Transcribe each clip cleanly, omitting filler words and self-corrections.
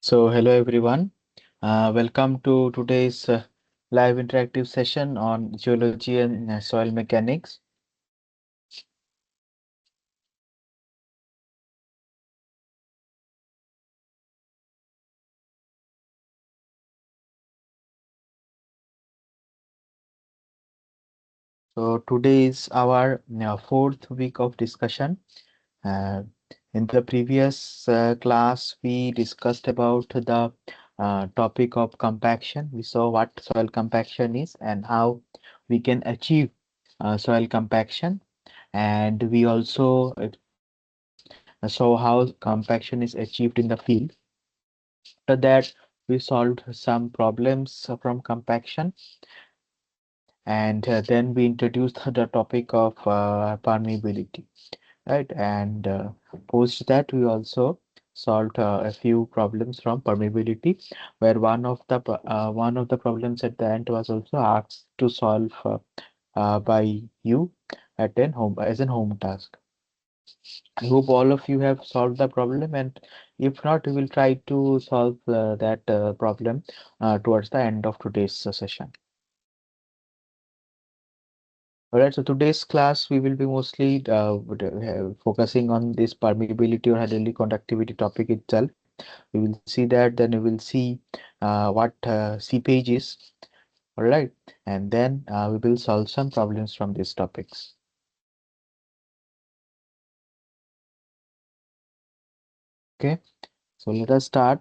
Hello everyone. Welcome to today's live interactive session on geology and soil mechanics. So today is our fourth week of discussion. Uh, in the previous class, we discussed about the topic of compaction. We saw what soil compaction is and how we can achieve soil compaction. And we also saw how compaction is achieved in the field. After that, we solved some problems from compaction, and then we introduced the topic of permeability, right? And post that, we also solved a few problems from permeability, where one of the problems at the end was also asked to solve by you at an home as an home task. I hope all of you have solved the problem, and if not, we will try to solve that problem towards the end of today's session. All right, so today's class we will be mostly focusing on this permeability or hydraulic conductivity topic itself. We will see that, then we will see what seepage is. All right, and then we will solve some problems from these topics. Okay, so let us start.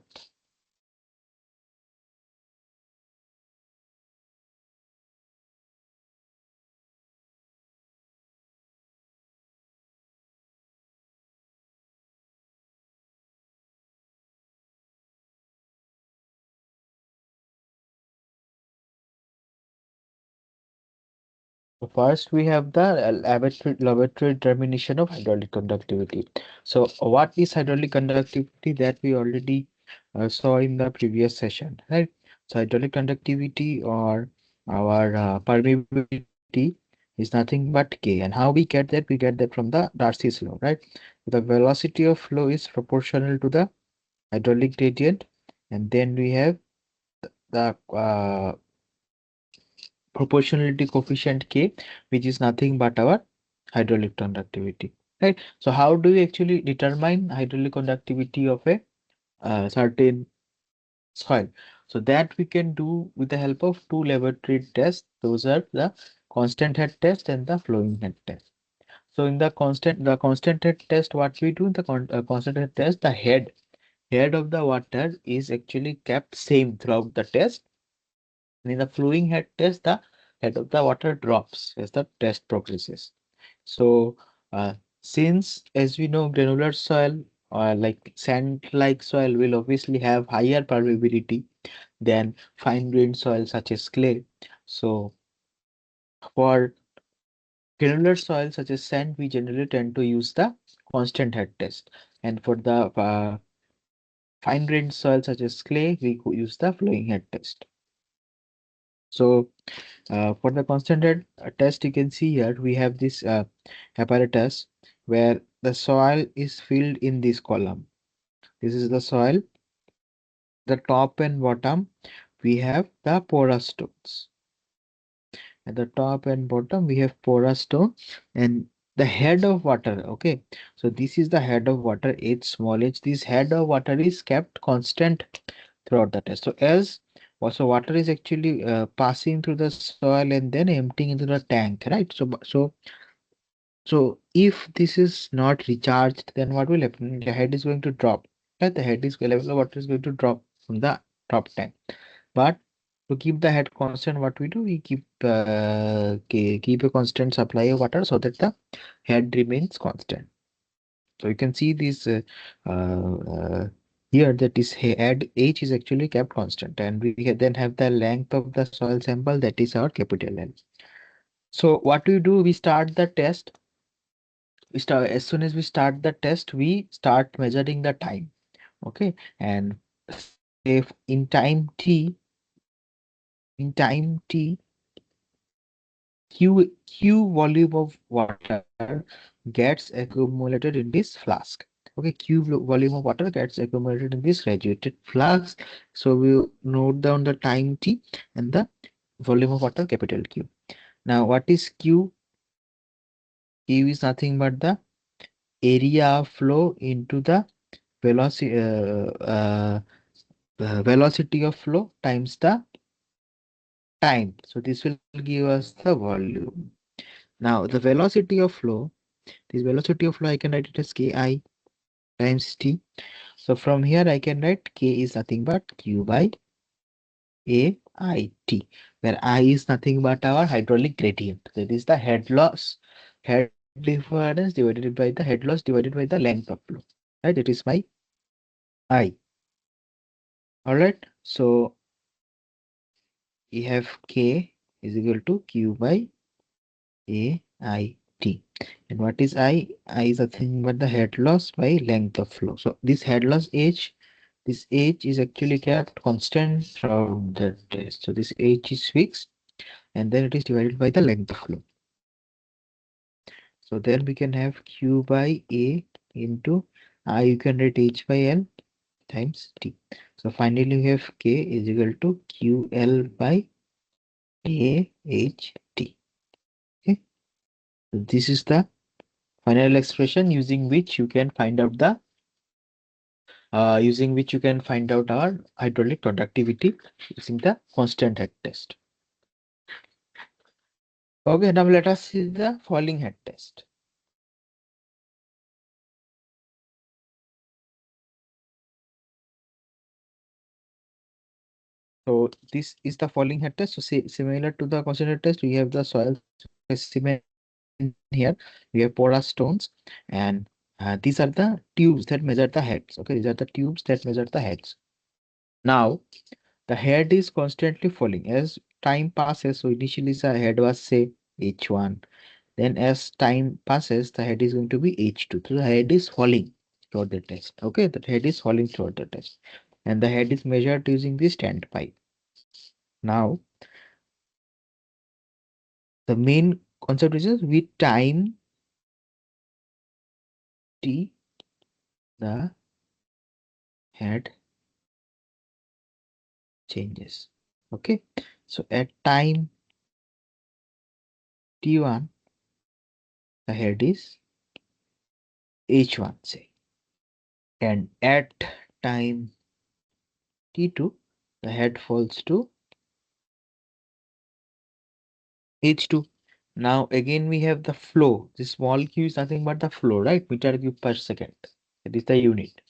So first, we have the laboratory determination of hydraulic conductivity. So, what is hydraulic conductivity that we already saw in the previous session, right? So, hydraulic conductivity or our permeability is nothing but K. And how we get that? We get that from the Darcy's law, right? The velocity of flow is proportional to the hydraulic gradient, and then we have the proportionality coefficient K, which is nothing but our hydraulic conductivity, right? So how do we actually determine hydraulic conductivity of a certain soil? So that we can do with the help of two laboratory tests. Those are the constant head test and the flowing head test. So in the constant head test, what we do in the constant head test, the head of the water is actually kept same throughout the test. And in the flowing head test, the head of the water drops as the test progresses. So, since as we know, granular soil or like sand-like soil will obviously have higher permeability than fine-grained soil such as clay. So, for granular soil such as sand, we generally tend to use the constant head test, and for the fine-grained soil such as clay, we use the flowing head test. So, for the constant head test, you can see here we have this apparatus where the soil is filled in this column. This is the soil. The top and bottom, we have the porous stones. At the top and bottom, we have porous stone and the head of water. Okay, so this is the head of water, h small h. This head of water is kept constant throughout the test. So as also water is actually passing through the soil and then emptying into the tank, right? So if this is not recharged, then what will happen? The head is going to drop. Right? The head is level of water is going to drop from the top tank. But to keep the head constant, what we do? We keep a constant supply of water so that the head remains constant. So you can see this here that is head h is actually kept constant, and we then have the length of the soil sample, that is our capital L. So what we do? We start the test. We start as soon as we start the test, we start measuring the time. Okay, and say in time t, q volume of water gets accumulated in this flask. Okay, volume of water gets accumulated in this graduated flux. So we note down the time t and the volume of water capital Q. Now what is Q? Q is nothing but the area of flow into the velocity velocity of flow times the time. So this will give us the volume. Now the velocity of flow, this velocity of flow I can write it as Ki times T. So from here I can write K is nothing but Q by AIT, where I is nothing but our hydraulic gradient. That is the head loss, head difference divided by the head loss divided by the length of flow. Right, it is my I. All right, so we have K is equal to Q by AIT. And what is I? I is nothing but the head loss by length of flow. So this head loss H, this H is actually kept constant throughout the test. So this H is fixed and then it is divided by the length of flow. So then we can have Q by A into I, you can write H by L times T. So finally we have K is equal to QL by AHT. Okay. So this is the final expression using which you can find out the our hydraulic conductivity using the constant head test. Okay, now let us see the falling head test. So this is the falling head test. So similar to the constant head test, we have the soil specimen here. We have porous stones, and these are the tubes that measure the heads. Okay, these are the tubes that measure the heads. Now the head is constantly falling as time passes. So initially the head was say H1. Then as time passes, the head is going to be H2. So the head is falling throughout the test. Okay, the head is falling throughout the test. And the head is measured using the standpipe. Now, the main concept is just with time t, the head changes. Okay, so at time t1, the head is H1, say. And at time t2, the head falls to H2. Now again we have the flow. The small q is nothing but the flow, right? Meter cube per second. That is the unit.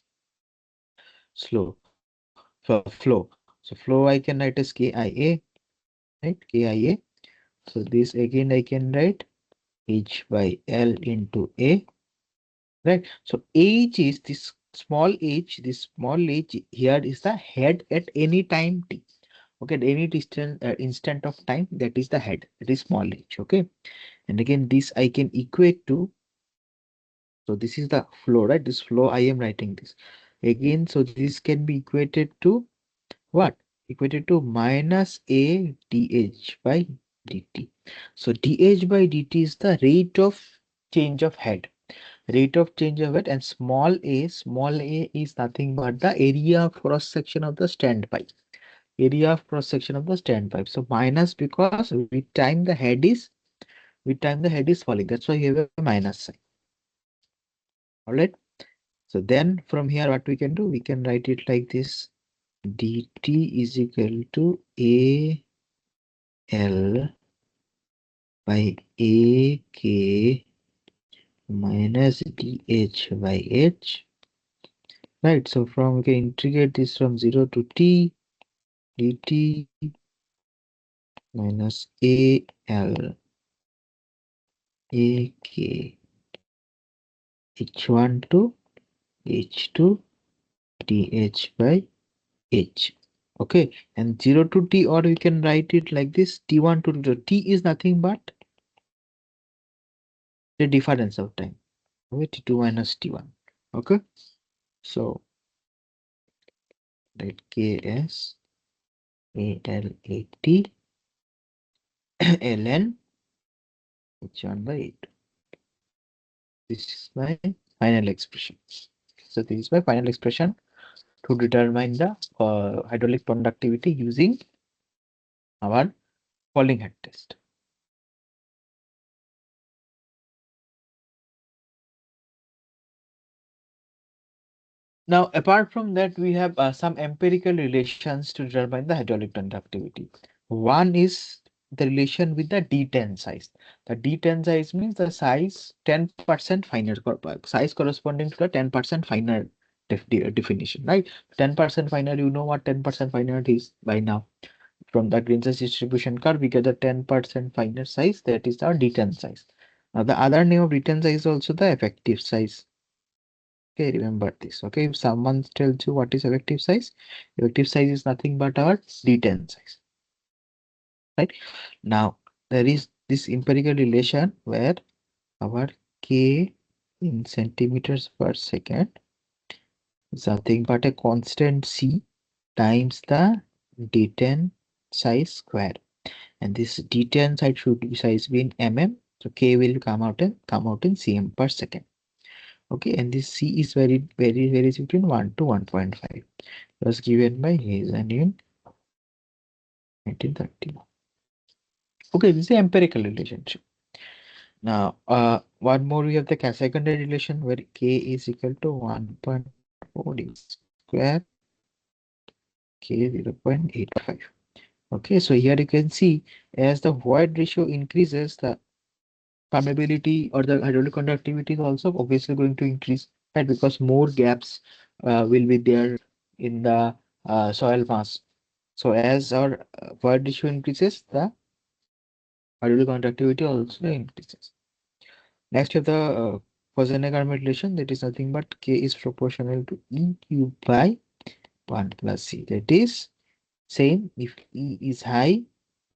Slow. So flow. So flow I can write as KIA, right? KIA. So this again I can write H by L into A, right? So H is this small h, this small h here is the head at any time t. Okay, at any distant instant of time, that is the head. It is small h. Okay, and again this I can equate to. So this is the flow, right? This flow I am writing this again. So this can be equated to what? Equated to minus a dh by dt. So dh by dt is the rate of change of head. Rate of change of it, and small a is nothing but the area of cross section of the standpipe. Area of cross section of the standpipe. So minus, because with time the head is falling. That's why you have a minus sign. All right. So then from here, what we can do, we can write it like this: dt is equal to a l by a k minus dh by h. Right. So from we can integrate this from 0 to t dt minus a l a k h1 to h2 dh by h. Okay, and 0 to t, or we can write it like this: t1 to t is nothing but the difference of time. Okay, t2 minus t1. Okay, so that ks ALAT ln h1 by 8. This is my final expression. So this is my final expression to determine the hydraulic conductivity using our falling head test. Now, apart from that, we have some empirical relations to determine the hydraulic conductivity. One is the relation with the D10 size. The D10 size means the size 10% finer size corresponding to the 10% finer definition, right? 10% finer, you know what 10% finer is by now. From the green size distribution curve, we get the 10% finer size, that is our D10 size. Now, the other name of D10 size is also the effective size. Okay, remember this. Okay, if someone tells you what is effective size is nothing but our D10 size. Right now, there is this empirical relation where our K in centimeters per second is nothing but a constant C times the D10 size square, and this D10 size should be size be in mm, so K will come out in cm per second. Okay, and this C is varies between 1 to 1.5. Was given by Hazen in 1931. Okay, this is the empirical relationship. Now, one more, we have the secondary relation where K is equal to 1.4 d square K 0.85. Okay, so here you can see as the void ratio increases, the permeability or the hydraulic conductivity is also obviously going to increase, right? Because more gaps will be there in the soil mass. So as our void ratio increases, the hydraulic conductivity also increases. Next, you have the Poisson-Germain relation, that is nothing but K is proportional to E cubed by 1 plus C. That is same, if E is high,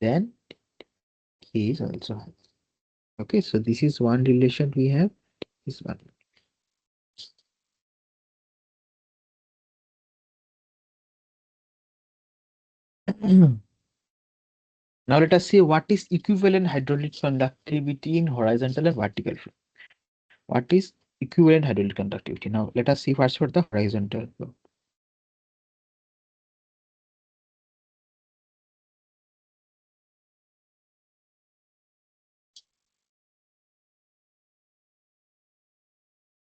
then K is also high. Okay, so this is one relation we have, this one. Now let us see what is equivalent hydraulic conductivity in horizontal and vertical flow. What is equivalent hydraulic conductivity? Now let us see first for the horizontal flow.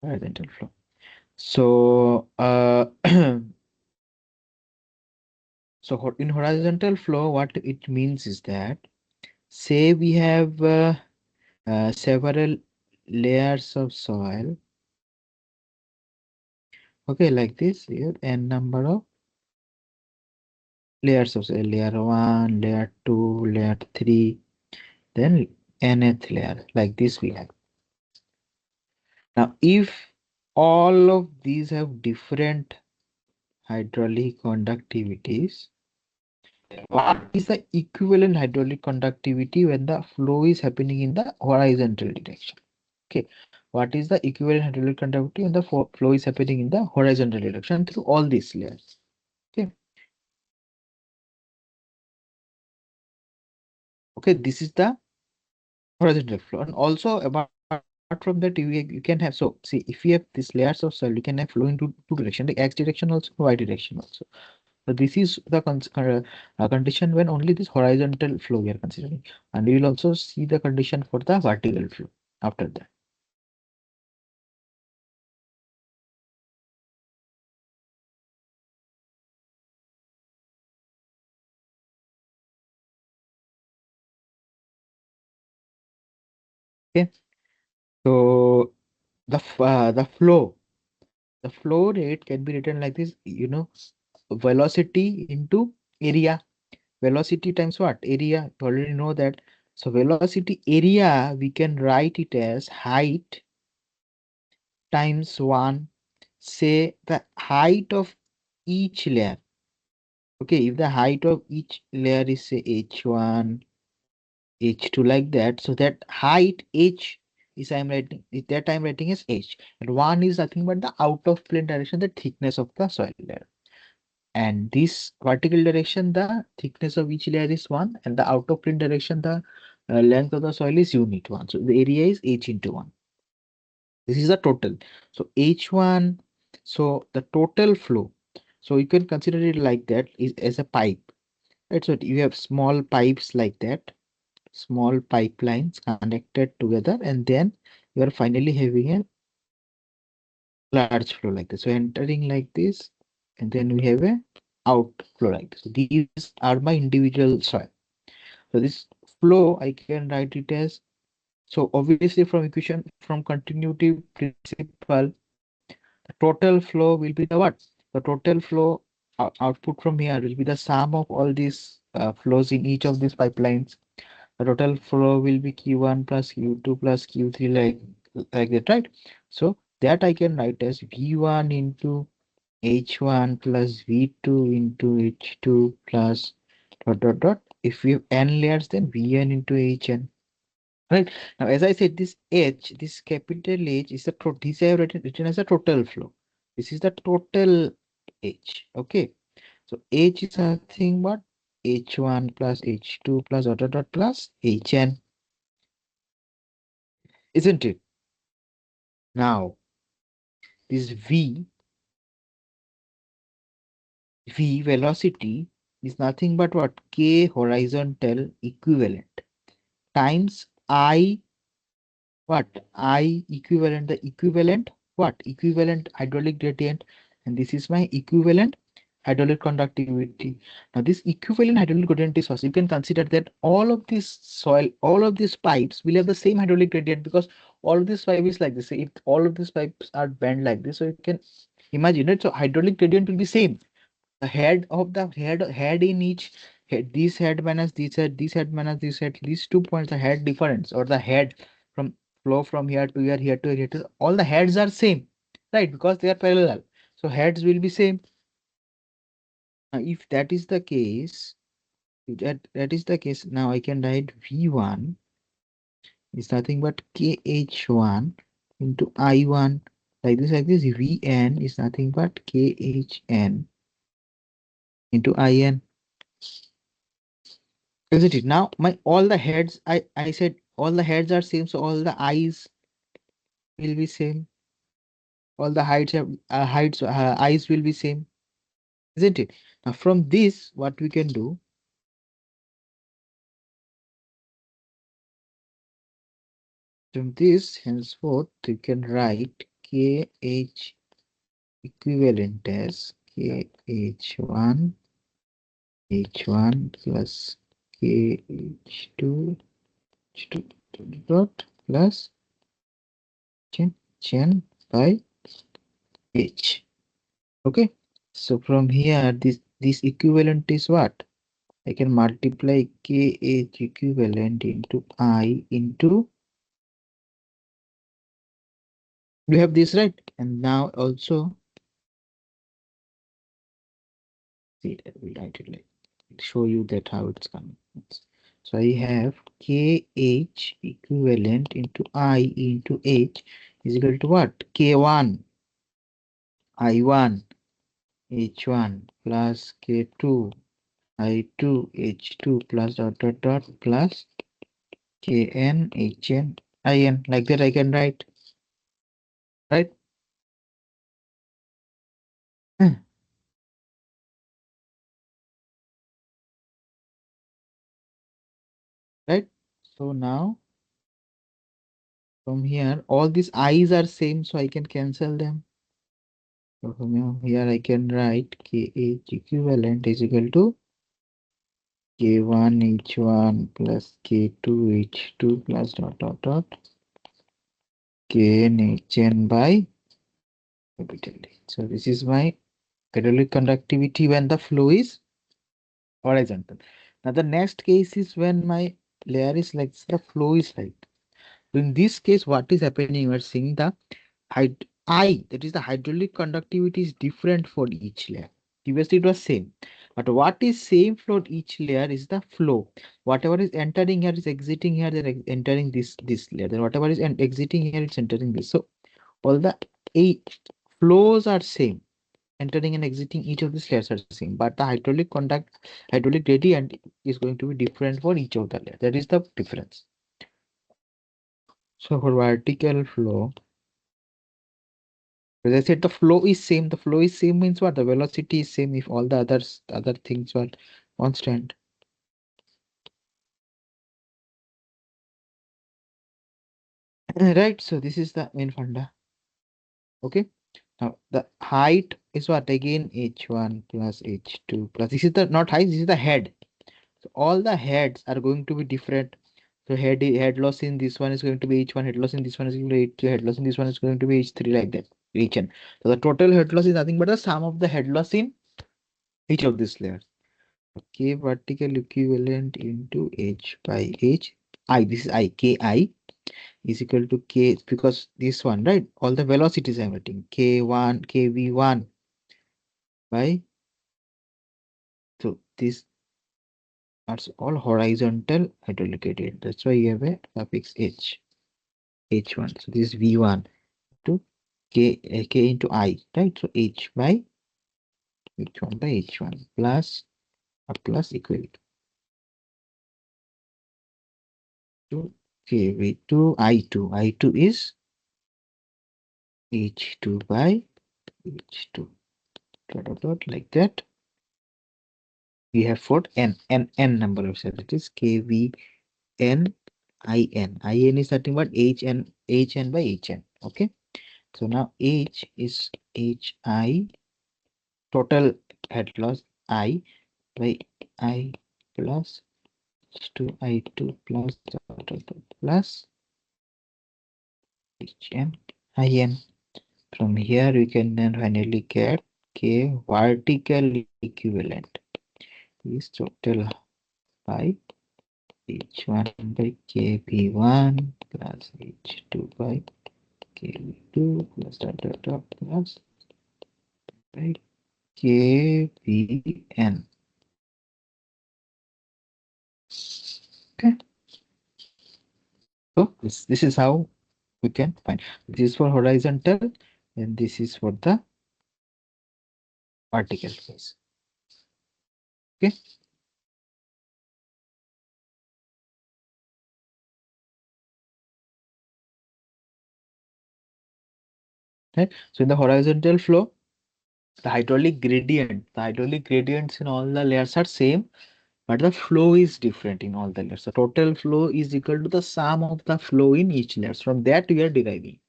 Horizontal flow. So so in horizontal flow, what it means is that, say we have several layers of soil. Okay, like this here, n number of layers of soil, layer 1, layer 2, layer 3, then nth layer, like this we have. Now, if all of these have different hydraulic conductivities, what is the equivalent hydraulic conductivity when the flow is happening in the horizontal direction? Okay, what is the equivalent hydraulic conductivity when the flow is happening in the horizontal direction through all these layers? Okay, okay, this is the horizontal flow, and also apart from that, you can have, so see, if you have these layers of soil, you can have flow into two directions, the x direction also, y direction also. So this is the condition when only this horizontal flow we are considering, and we will also see the condition for the vertical flow after that. Okay, so the flow rate can be written like this, velocity into area. Velocity times what? Area. You already know that. So velocity area, we can write it as height times 1. Say the height of each layer. Okay, if the height of each layer is say h1, h2 like that, so that height h is I'm writing as h, and 1 is nothing but the out of plane direction, the thickness of the soil layer. And this vertical direction, the thickness of each layer is 1, and the out of plane direction, the length of the soil is unit 1. So the area is h into 1. This is the total. So h1 So the total flow, so you can consider it like that, is as a pipe, right? So you have small pipes like that, small pipelines connected together, and then you are finally having a large flow like this. So entering like this, and then we have a outflow like this. So these are my individual soil. So this flow, I can write it as, so obviously from equation, from continuity principle, the total flow will be the what? The total flow output from here will be the sum of all these flows in each of these pipelines. The total flow will be Q1 plus Q2 plus Q3 like that, right? So that I can write as V1 into H1 plus V2 into H2 plus dot dot dot. If we have n layers, then Vn into Hn. Right now, as I said, this H, this capital H is the this I have written as a total flow. This is the total H. Okay, so H is nothing but H1 plus H2 plus dot dot dot plus Hn, isn't it? Now, this V velocity is nothing but what? K horizontal equivalent times I, what? I equivalent, the equivalent, what? Equivalent hydraulic gradient, and this is my equivalent hydraulic conductivity. Now, this equivalent hydraulic gradient is also, you can consider that all of this soil, all of these pipes will have the same hydraulic gradient, because all of this pipe is like this. If all of these pipes are bent like this, so you can imagine it. So hydraulic gradient will be same. The head of the head in each head, this head minus this head minus this head, these 2 points, the head difference, or the head from flow from here to here, here to here to, all the heads are same, right? Because they are parallel, so heads will be same. Now, if that is the case, if that is the case, now I can write V1 is nothing but KH1 into I1, like this, like this. Vn is nothing but KHN into IN. Isn't it? Now my all the heads, I said all the heads are same, so all the eyes will be same. All the heights have eyes will be same, isn't it? Now from this, what we can do, from this henceforth you can write KH equivalent as KH1 H1 plus KH2 H2 dot plus Chen by H. Okay, so from here, this equivalent is what? I can multiply KH equivalent into I into, we have this, right? And now also, see that we write it like, show you that how it's coming. So I have KH equivalent into I into H is equal to what? K1 I1 H1 plus K2 I2 H2 plus dot dot dot plus Kn Hn In, like that I can write, right? Hmm. Right? So now from here, all these i's are same, so I can cancel them. So from here I can write KH equivalent is equal to K1 H1 plus K2 H2 plus dot dot dot Kn Hn by capital D. So this is my hydraulic conductivity when the flow is horizontal. Now the next case is when my layer is like the flow is like. So in this case, what is happening? We are seeing the I, that is the hydraulic conductivity is different for each layer. Previously it was same, but what is same for each layer is the flow. Whatever is entering here is exiting here, then entering this layer. Then whatever is exiting here, it's entering this. So all the eight flows are same. Entering and exiting each of these layers are same, but the hydraulic gradient is going to be different for each of the layers. That is the difference. So for vertical flow, As I said, the flow is same. The flow is same means what? The velocity is same if all the other things were constant. Right. So this is the main funda. Okay. Now the height is what again? H1 plus H2 plus. This is the not height. This is the head. So all the heads are going to be different. So head loss in this one is going to be H1. Head loss in this one is going to be H2. Head loss in this one is going to be H3 like that. Hn. So the total head loss is nothing but the sum of the head loss in each of these layers. K vertical equivalent into H by H I. This is I. Ki is equal to K because this one, right? All the velocities I'm writing. K1, KV1 by, so this are all horizontal hydraulic gradient. That's why you have a suffix H, H1. So this is V1 to K into I, right? So H by H1 by H1 plus a plus equal to KV2 I2. I2 is H2 by H2. Dot, dot, dot, like that. We have for n number of cells. It is KV n in is nothing but hn by hn. Okay, so now h is hi, total head loss I by I plus h2 I2 plus plus hn in. From here we can then finally get k vertical equivalent is total by h1 by kp1 plus h2 by kp2 plus plus by kpn. Okay, so this is how we can find. This is for horizontal and this is for the vertical phase. Okay, right. So in the horizontal flow, the hydraulic gradients in all the layers are same, but the flow is different in all the layers. The total flow is equal to the sum of the flow in each layer. From that we are deriving.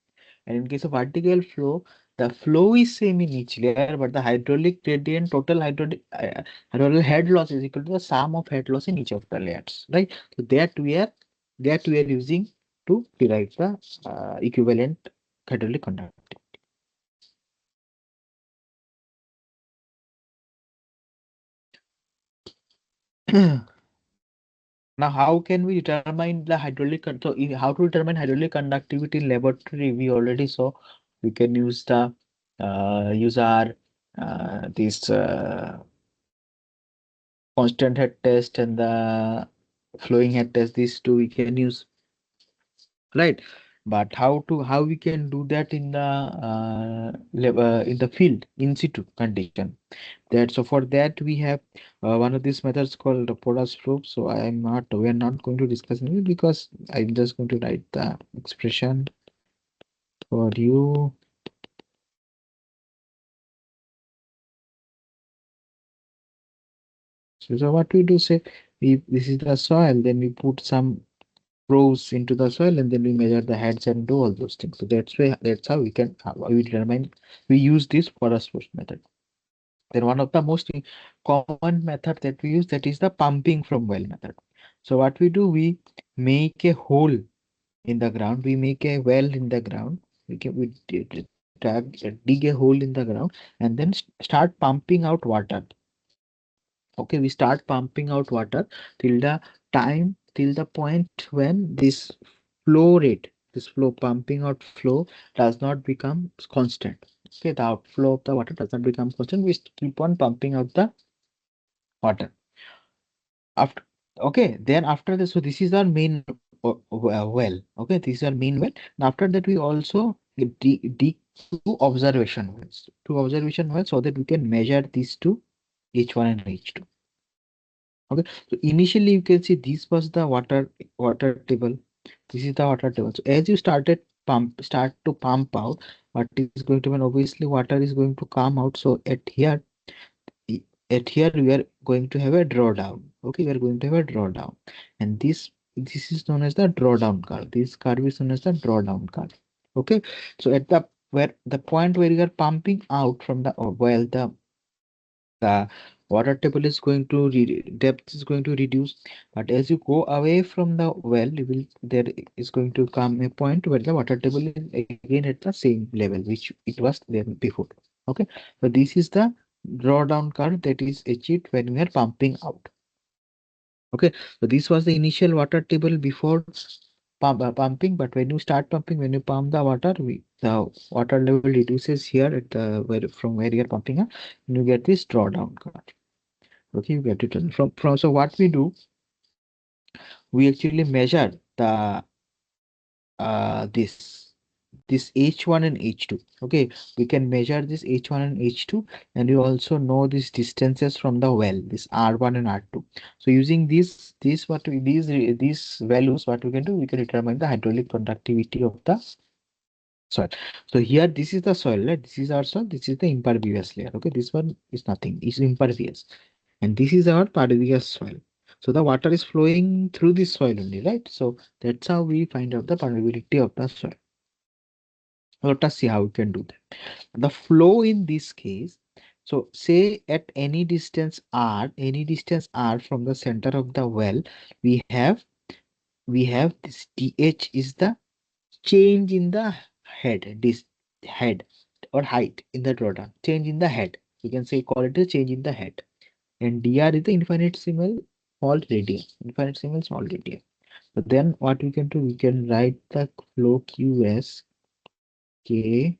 And in case of vertical flow, the flow is same in each layer, but the hydraulic gradient, total hydraulic head loss is equal to the sum of head loss in each of the layers, right? So that we are using to derive the equivalent hydraulic conductivity. Now, how can we determine the how to determine hydraulic conductivity in laboratory? We already saw we can use the use our this constant head test and the flowing head test. These two we can use, right? But how we can do that in the in the field in situ condition? That so for that we have one of these methods called the porous probe. So we are not going to discuss it because I'm just going to write the expression for you. So what we do, say this is the soil, then we put some probes into the soil and then we measure the heads and do all those things. So that's how we determine, we use this porous probe method. Then one of the most common method that we use, that is the pumping from well method. So what we do, we make a hole in the ground. We make a well in the ground. Dig a hole in the ground and then start pumping out water. Okay, we start pumping out water till the point when this flow rate, this flow pumping out flow does not become constant. Okay, the outflow of the water does not become constant. We keep on pumping out the water. After, okay, then after this, so this is our main well. Okay, this is our main well. And after that, we also dig two observation wells, so that we can measure these two, H1 and H2. Okay, so initially you can see this was the water table. This is the water table. So as you started start to pump out, what is going to happen? Obviously, water is going to come out. So i- at here we are going to have a drawdown. Okay, we are going to have a drawdown, and this is known as the drawdown curve. This curve is known as the drawdown curve. Okay, so at the point where you are pumping out from the well, the water table is going to depth is going to reduce, but as you go away from the well, you will there is going to come a point where the water table is again at the same level which it was there before. Okay, so this is the drawdown curve that is achieved when we are pumping out. Okay, so this was the initial water table before pumping, but when you start pumping, when you pump the water, the water level reduces here at the where from where you are pumping up, and you get this drawdown curve. Okay, you get it from so what we do, we actually measure the this h1 and h2. Okay, we can measure this h1 and h2, and we also know these distances from the well, this r1 and r2. So using these values, what we can do, we can determine the hydraulic conductivity of the soil. So here this is the soil, right? This is our soil, this is the impervious layer. Okay, this one is nothing, is impervious, and this is our pervious soil. So the water is flowing through this soil only, right? So that's how we find out the permeability of the soil. Let us see how we can do that. The flow in this case, so say at any distance r from the center of the well, we have this dh is the change in the head or height in the drawdown, change in the head. You can say call it a change in the head. And dr is the infinitesimal small radius, infinitesimal small radius. But then what we can do, we can write the flow q as k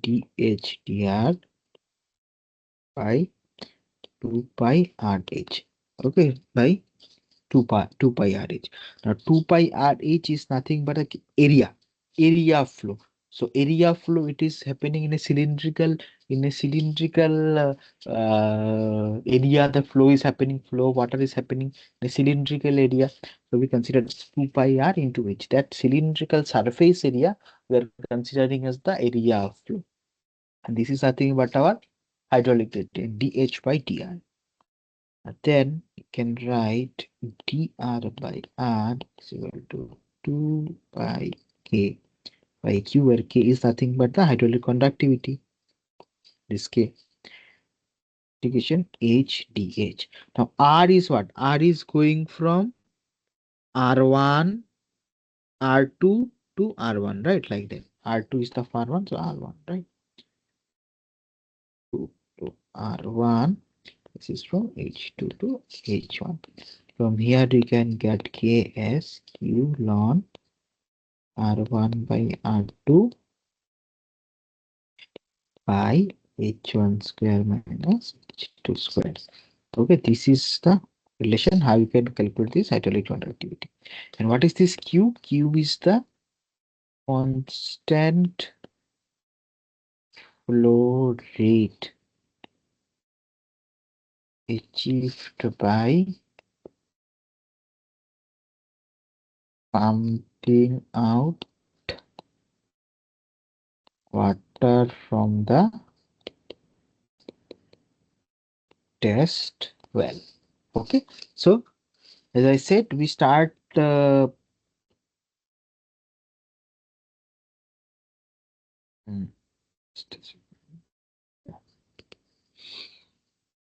dh dr by 2 pi rh. Okay, by 2 pi rh. Now 2 pi rh is nothing but a area flow. So area flow, it is happening in a cylindrical area. The flow is happening, flow water is happening in a cylindrical area. So we consider 2 pi r into h. That cylindrical surface area we are considering as the area of flow. And this is nothing but our hydraulic gradient dh by dr. Then you can write dr by r is equal to 2 by k by q, where k is nothing but the hydraulic conductivity. This k indication h dh. Now r is what? R is going from r1, r2 to r1, right? Like that. R2 is the far one, so r1, right? To r1. This is from h2 to h1. From here we can get k as q ln r1 by r2 by h1 square minus h2 square. Okay, this is the relation how you can calculate this hydraulic conductivity. And what is this q? Q is the constant flow rate achieved by pumping out water from the test well. Okay, so as I said, we start hmm,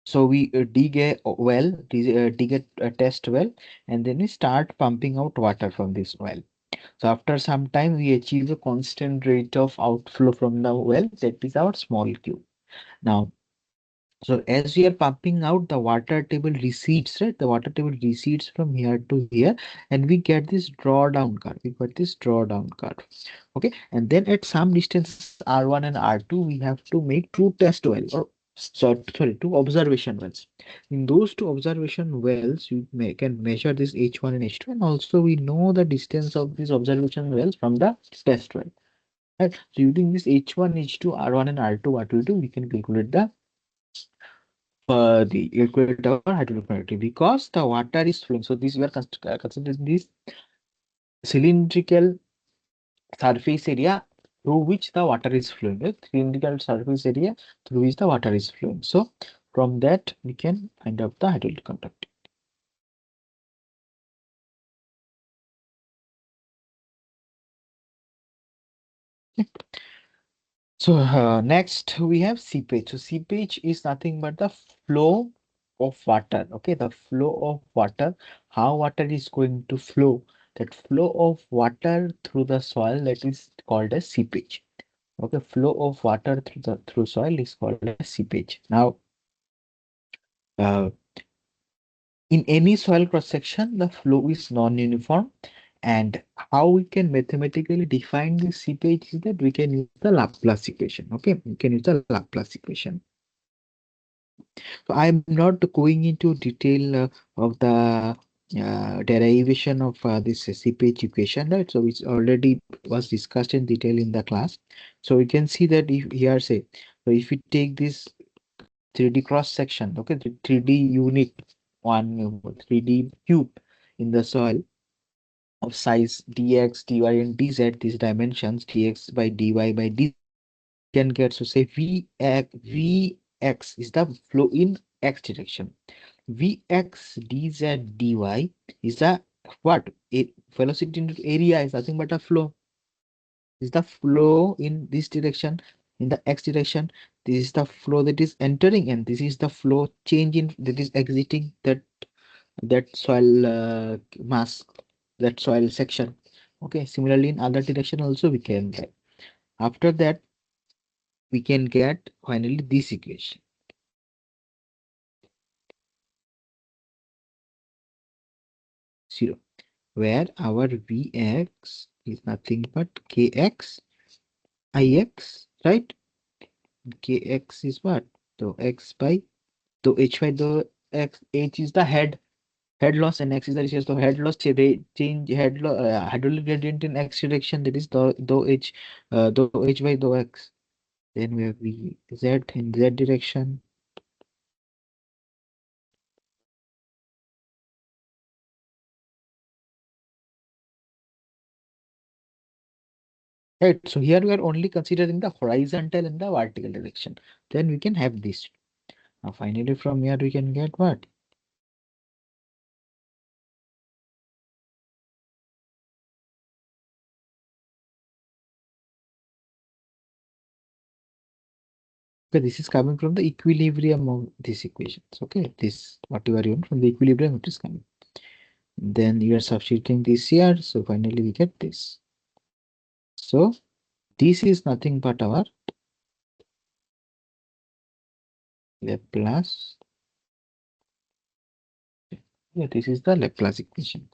so we dig a well, dig a test well, and then we start pumping out water from this well. So after some time, we achieve a constant rate of outflow from the well. That is our small q. Now, so as we are pumping out, the water table recedes, right? The water table recedes from here to here, and we get this drawdown curve. We got this drawdown curve. Okay, and then at some distance R1 and R2, we have to make two test wells, or sorry, two observation wells. In those two observation wells, you can measure this H1 and H2, and also we know the distance of these observation wells from the test well. Right? So using this H1, H2, R1 and R2, what we do, we can calculate the equator hydraulic conductivity because the water is flowing. So this we are considering this cylindrical surface area through which the water is flowing. The cylindrical surface area through which the water is flowing. So from that we can find out the hydraulic conductivity. So next we have seepage. So seepage is nothing but the flow of water. Okay, the flow of water, how water is going to flow. That flow of water through the soil, that is called as seepage. Okay, flow of water through soil is called as seepage. Now, uh, in any soil cross section, the flow is non-uniform, and how we can mathematically define this seepage is that we can use the Laplace equation. Okay, we can use the Laplace equation. So I'm not going into detail of the derivation of this seepage equation, right? So it's already was discussed in detail in the class. So we can see that if here say, so if we take this 3D cross section, okay, the 3D unit, one 3D cube in the soil of size dx, dy, and dz, these dimensions dx by dy by dz, can get, so say Vx is the flow in x direction. Vx dz dy is the what? Velocity into area is nothing but a flow. Is the flow in this direction, in the x direction. This is the flow that is entering, and this is the flow change in that is exiting that soil mass, that soil section. Okay, similarly in other direction also we can get. After that we can get finally this equation 0, where our Vx is nothing but Kx Ix, right? Kx is what? So x by, so h by the x, h is the head loss, and x is the resistance. So head loss change hydraulic gradient in x direction, that is the h dou h by dou x. Then we have v z in z direction. Right. So here we are only considering the horizontal and the vertical direction. Then we can have this. Now finally from here we can get what? Okay, this is coming from the equilibrium of these equations. Okay, this whatever you want from the equilibrium it is coming. Then you are substituting this here. So finally we get this. So this is nothing but our Laplace. Yeah, this is the Laplace equation.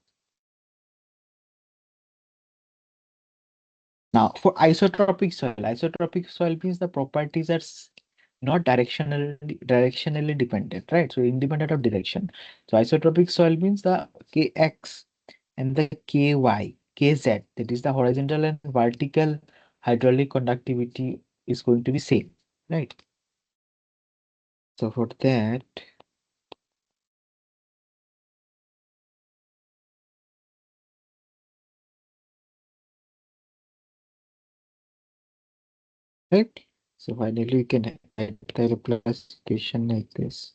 Now for isotropic soil means the properties are not directionally dependent, right? So independent of direction. So isotropic soil means the Kx and the Ky, Kz, that is the horizontal and vertical hydraulic conductivity is going to be same, right? So for that, right? So finally we can write the Laplace equation like this.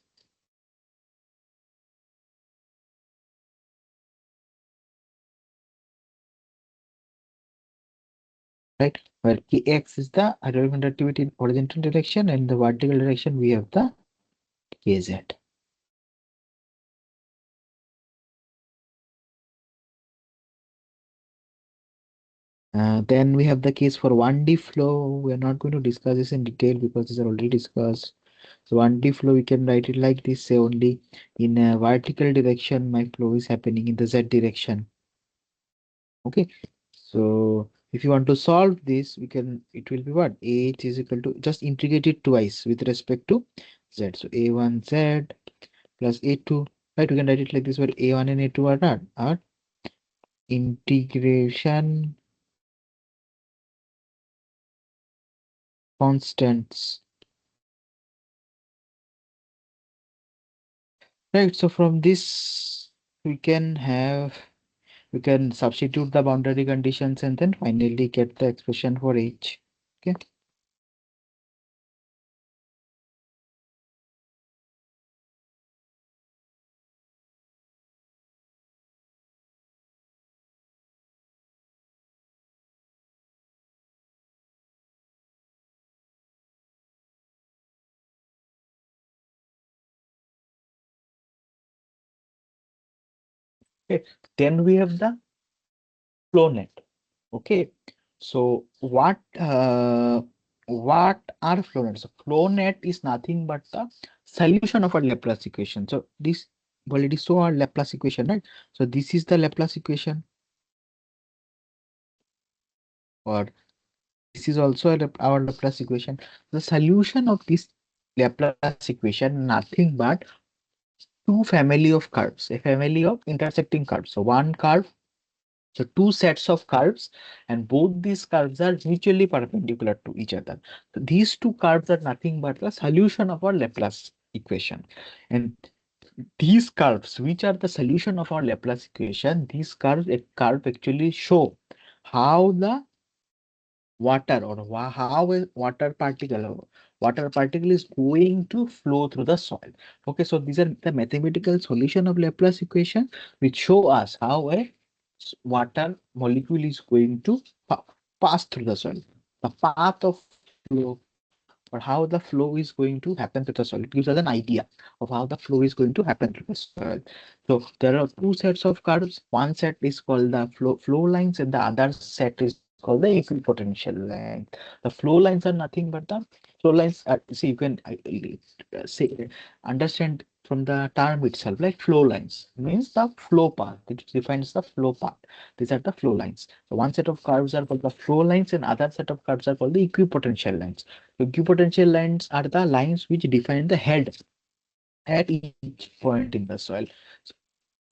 Right, where Kx is the hydraulic conductivity in horizontal direction, and the vertical direction we have the Kz. Then we have the case for 1D flow. We are not going to discuss this in detail because these are already discussed. So 1D flow, we can write it like this, say only in a vertical direction, my flow is happening in the Z direction. Okay. So if you want to solve this, we can, it will be what? H is equal to, just integrate it twice with respect to Z. So A1Z plus A2, right? We can write it like this, where A1 and A2 are not, are integration constants. Right, so from this we can have we can substitute the boundary conditions and then finally get the expression for H. Okay. Okay. Then we have the flow net. Okay. So what are flow nets? So flow net is nothing but the solution of a Laplace equation. So this already saw our Laplace equation, right? So this is the Laplace equation, or this is also our Laplace equation. The solution of this Laplace equation, nothing but two family of curves, a family of intersecting curves. So one curve, so two sets of curves, and both these curves are mutually perpendicular to each other. So these two curves are nothing but the solution of our Laplace equation. And these curves, which are the solution of our Laplace equation, these curves, a curve actually show how the water, or how a water particle is going to flow through the soil. Okay, so these are the mathematical solution of Laplace equation, which show us how a water molecule is going to pass through the soil, the path of flow, or how the flow is going to happen to the soil. It gives us an idea of how the flow is going to happen to the soil. So there are two sets of curves. One set is called the flow lines, and the other set is called the equipotential lines. The flow lines are nothing but the flow lines are, see, you can say, understand from the term itself, like flow lines means the flow path, which defines the flow path. These are the flow lines. So one set of curves are called the flow lines, and other set of curves are called the equipotential lines. So equipotential lines are the lines which define the head at each point in the soil. So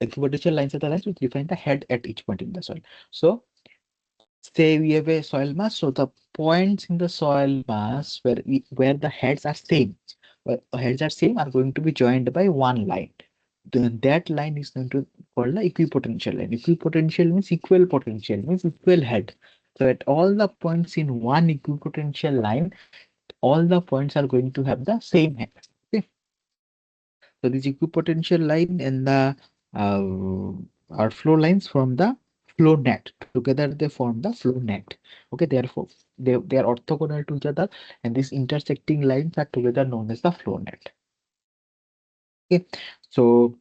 equipotential lines are the lines which define the head at each point in the soil. So say we have a soil mass, so the points in the soil mass where the heads are same, where the heads are same, are going to be joined by one line. Then that line is going to called the equipotential line. Equipotential means equal potential, means equal head. So at all the points in one equipotential line, all the points are going to have the same head. Okay. So this equipotential line and the are flow lines from the flow net. Together they form the flow net. Okay, therefore they are orthogonal to each other, and these intersecting lines are together known as the flow net. Okay, so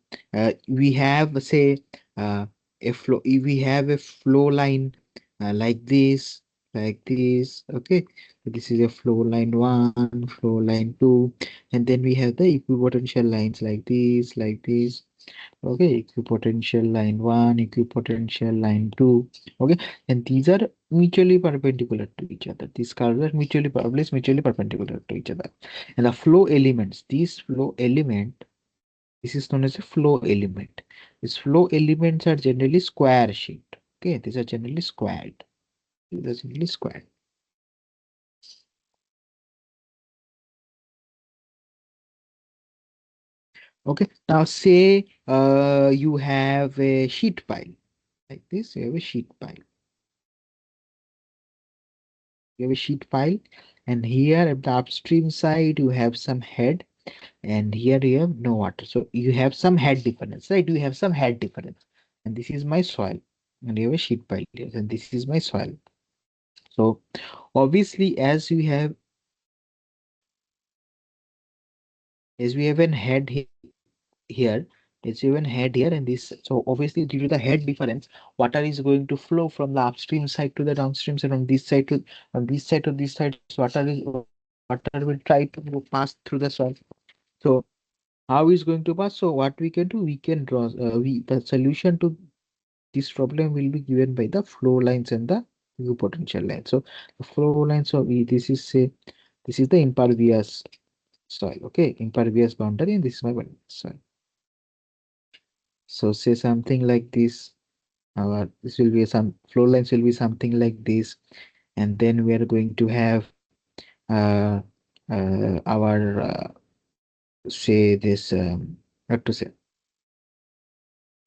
we have, say, a flow. If we have a flow line like this, like this. Okay, so this is a flow line one, flow line two, and then we have the equipotential lines like this, like this. Okay, equipotential line one, equipotential line two. Okay, and these are mutually perpendicular to each other. These curves are mutually perpendicular to each other. And the flow elements, these flow element, this is known as a flow element. These flow elements are generally square shaped. Okay, these are generally squared. These are generally squared. Okay, now say you have a sheet pile like this. You have a sheet pile. You have a sheet pile, and here at the upstream side you have some head, and here you have no water. So you have some head difference, right? You have some head difference, and this is my soil, and you have a sheet pile here, and this is my soil. So obviously, as we have an head here, it's even head here, and this, so obviously due to the head difference, water is going to flow from the upstream side to the downstream side, from this side to this side. So water will try to pass through the soil. So how is going to pass? So what we can do, we can draw the solution to this problem will be given by the flow lines and the potential line. So the flow lines, so this is, say, this is the impervious soil. Okay, impervious boundary, and this is my soil. So say something like this. This will be some flow lines will be something like this, and then we are going to have uh, our say this what to say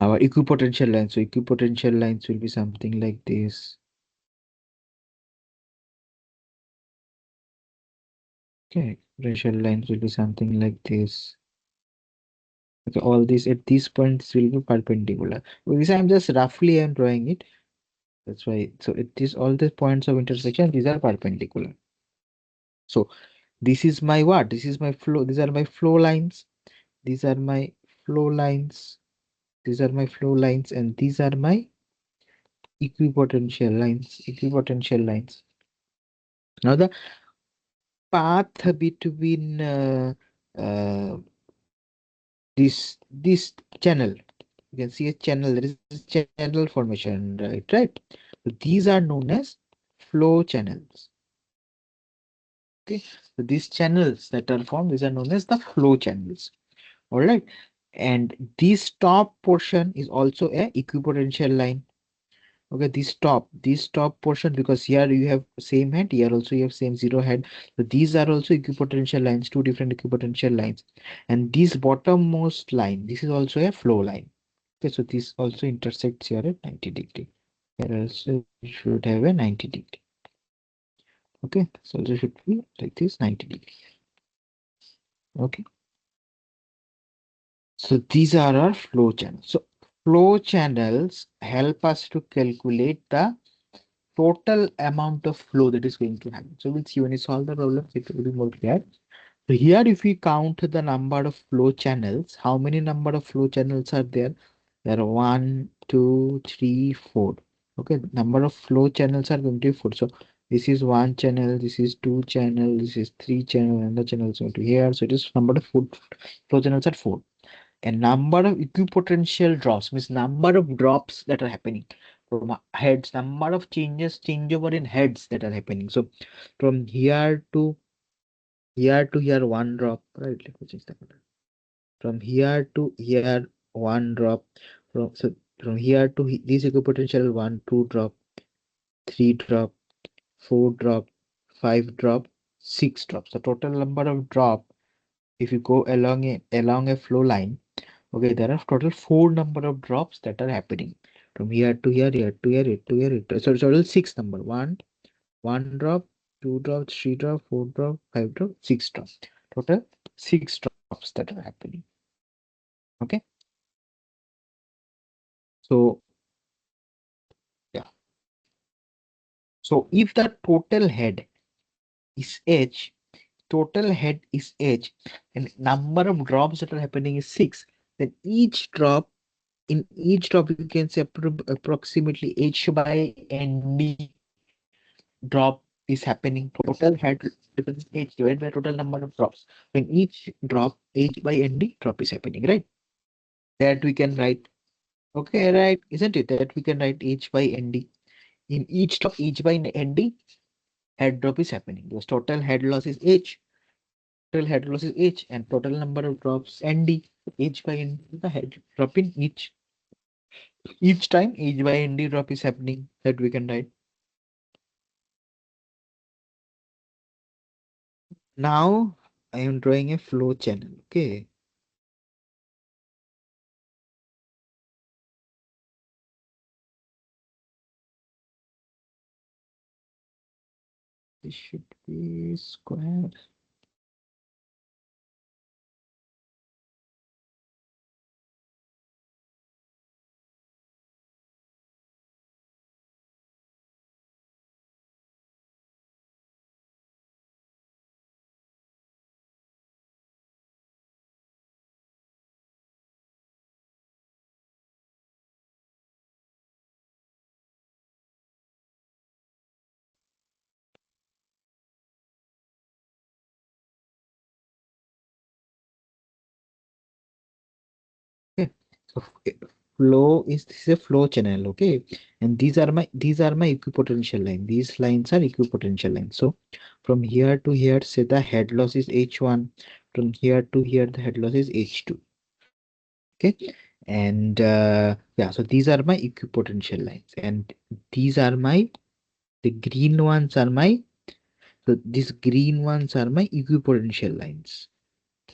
our equipotential lines. So equipotential lines will be something like this. Okay, potential lines will be something like this. Okay, all these at these points will be perpendicular. Well, this I'm just roughly I'm drawing it. That's why. So it is all the points of intersection. These are perpendicular. So this is my what? This is my flow. These are my flow lines. These are my flow lines. These are my flow lines, and these are my equipotential lines. Equipotential lines. Now the path between this channel, you can see a channel. There is a channel formation, right? So these are known as flow channels. Okay, so these channels that are formed, these are known as the flow channels. All right, and this top portion is also a equipotential line. Okay, this top portion, because here you have same head, here also you have same zero head. So these are also equipotential lines, two different equipotential lines. And this bottommost line, this is also a flow line. Okay, so this also intersects here at 90 degree. Here also you should have a 90 degree. Okay, so this should be like this 90 degree. Okay, so these are our flow channels. So flow channels help us to calculate the total amount of flow that is going to happen. So we'll see when we solve the problem, it will be more clear. So here, if we count the number of flow channels, how many number of flow channels are there? There are 1, 2, 3, 4. Okay, number of flow channels are going to be 4. So this is one channel, this is two channel, this is three channel, and the channel is going to here. So it is number of flow channels are 4. And number of equipotential drops means number of drops that are happening from heads, number of changeover in heads that are happening. So from here to here, one drop, right? Let me change the color. From here to here, one drop. From here to this equipotential, 1, 2 drop, 3 drop, 4 drop, 5 drop, 6 drops. The total number of drop, if you go along a flow line, okay, there are total 4 number of drops that are happening from here to here, here to here, here to here, here to, so total 6 number. One drop, 2 drops, 3 drop, 4 drop, 5 drop, 6 drop. Total 6 drops that are happening. Okay. So yeah. So if the total head is h, and number of drops that are happening is 6, then each drop you can say approximately h by nd drop is happening. Total head difference h divided by total number of drops. In each drop, h by nd drop is happening, right? That we can write. Okay, right, isn't it? That we can write h by nd. In each drop, h by nd, head drop is happening. Because total head loss is h. Total head loss is h, and total number of drops nd. H by nd, the head drop in each time h by nd drop is happening. That we can write. Now I am drawing a flow channel. Okay. This should be square. Okay. So flow is this is a flow channel. Okay. And these are my equipotential line. These lines are equipotential lines. So from here to here, say the head loss is h1. From here to here, the head loss is h2. Okay. And yeah, so these are my equipotential lines. And these are the green ones are so these green ones are my equipotential lines.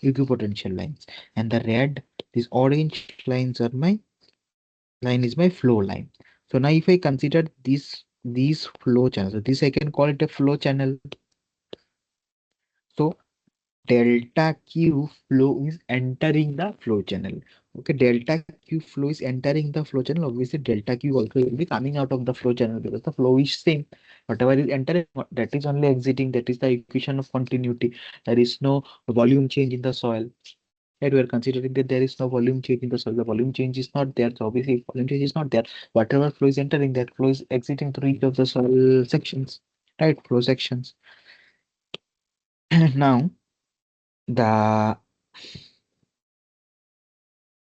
Equipotential lines. And the red, these orange lines are my line is my flow line. So now if I consider these flow channels, so this I can call it a flow channel. So delta Q flow is entering the flow channel. Okay, delta Q flow is entering the flow channel. Obviously, delta Q also will be coming out of the flow channel because the flow is same. Whatever is entering, that is only exiting. That is the equation of continuity. There is no volume change in the soil. Right, we are considering that there is no volume change in the soil. The volume change is not there. So obviously, if volume change is not there, whatever flow is entering, that flow is exiting through each of the soil sections. Right, flow sections. Now the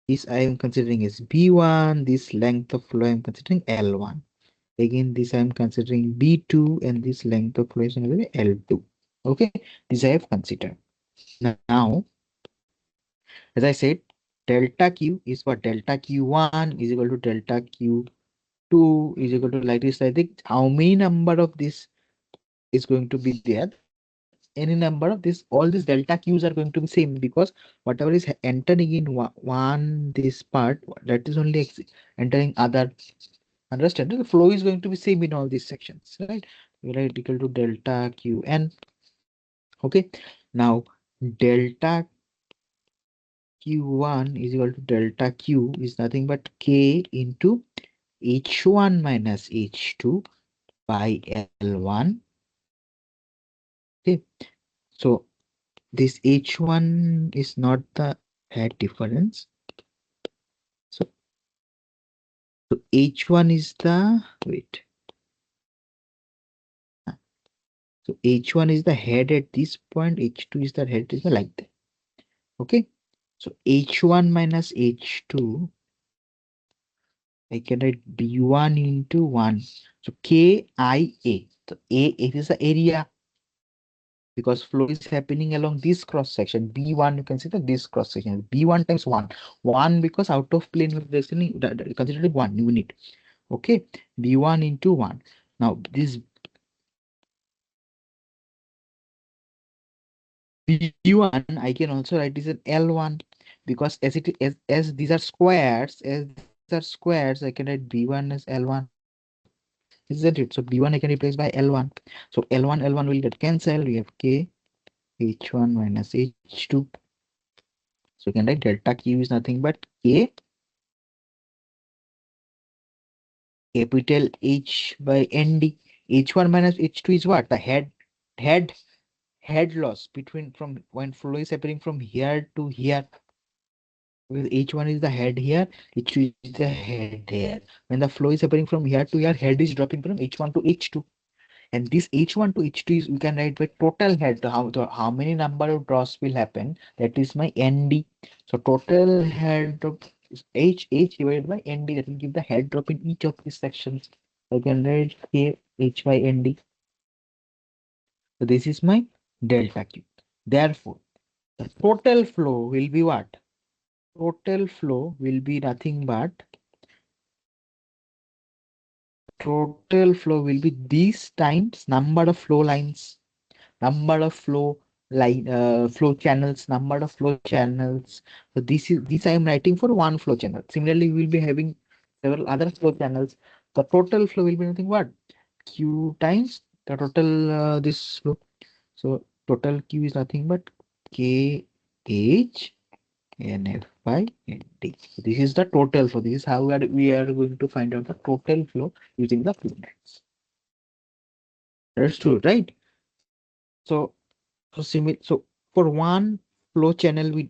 this I am considering is B1, this length of flow I am considering L1. Again, this I am considering B2 and this length of flow is L2. Okay, this I have considered. Now, as I said, delta Q is what? Delta Q1 is equal to delta Q2 is equal to like this. I think how many number of this is going to be there? Any number of this, all these delta Qs are going to be same because whatever is entering in one this part, that is only entering other. Understand? The flow is going to be same in all these sections, right? We write equal to delta Qn. Okay. Now delta Q1 is equal to delta Q is nothing but K into H1 minus H2 by L1. Okay. So this H1 is not the head difference. So, so H1 is the wait. So H1 is the head at this point, H2 is the head is like that. Okay. So H1 minus H2, I can write B1 into 1. So KIA. So A is the area because flow is happening along this cross section. B1, you can see that this cross section. B1 times 1. 1 because out of plane consider it 1 unit. Okay. B1 into 1. Now this B1, I can also write this as L1 because as these are squares, I can write B1 as L1. Isn't it? So B1 I can replace by L1. So L1 will get cancelled. We have K H1 minus H2. So you can write delta Q is nothing but K capital H by ND. H1 minus H2 is what? The head head loss between from when flow is happening from here to here. Because H1 is the head here, H2 is the head here. When the flow is happening from here to here, head is dropping from H1 to H2. And this H1 to H2 is we can write by total head. How many number of drops will happen? That is my ND. So total head drop is H divided by ND. That will give the head drop in each of these sections. I can write K H by ND. So this is my delta Q. Therefore, the total flow will be what? Total flow will be nothing but total flow will be these times number of flow lines, number of flow channels, number of flow channels. So this I am writing for one flow channel. Similarly, we will be having several other flow channels. The total flow will be nothing but Q times the total this flow. So total Q is nothing but K H NF by NT. So this is the total flow. This is how we are going to find out the total flow using the flow nets. That's true, right? So for one flow channel we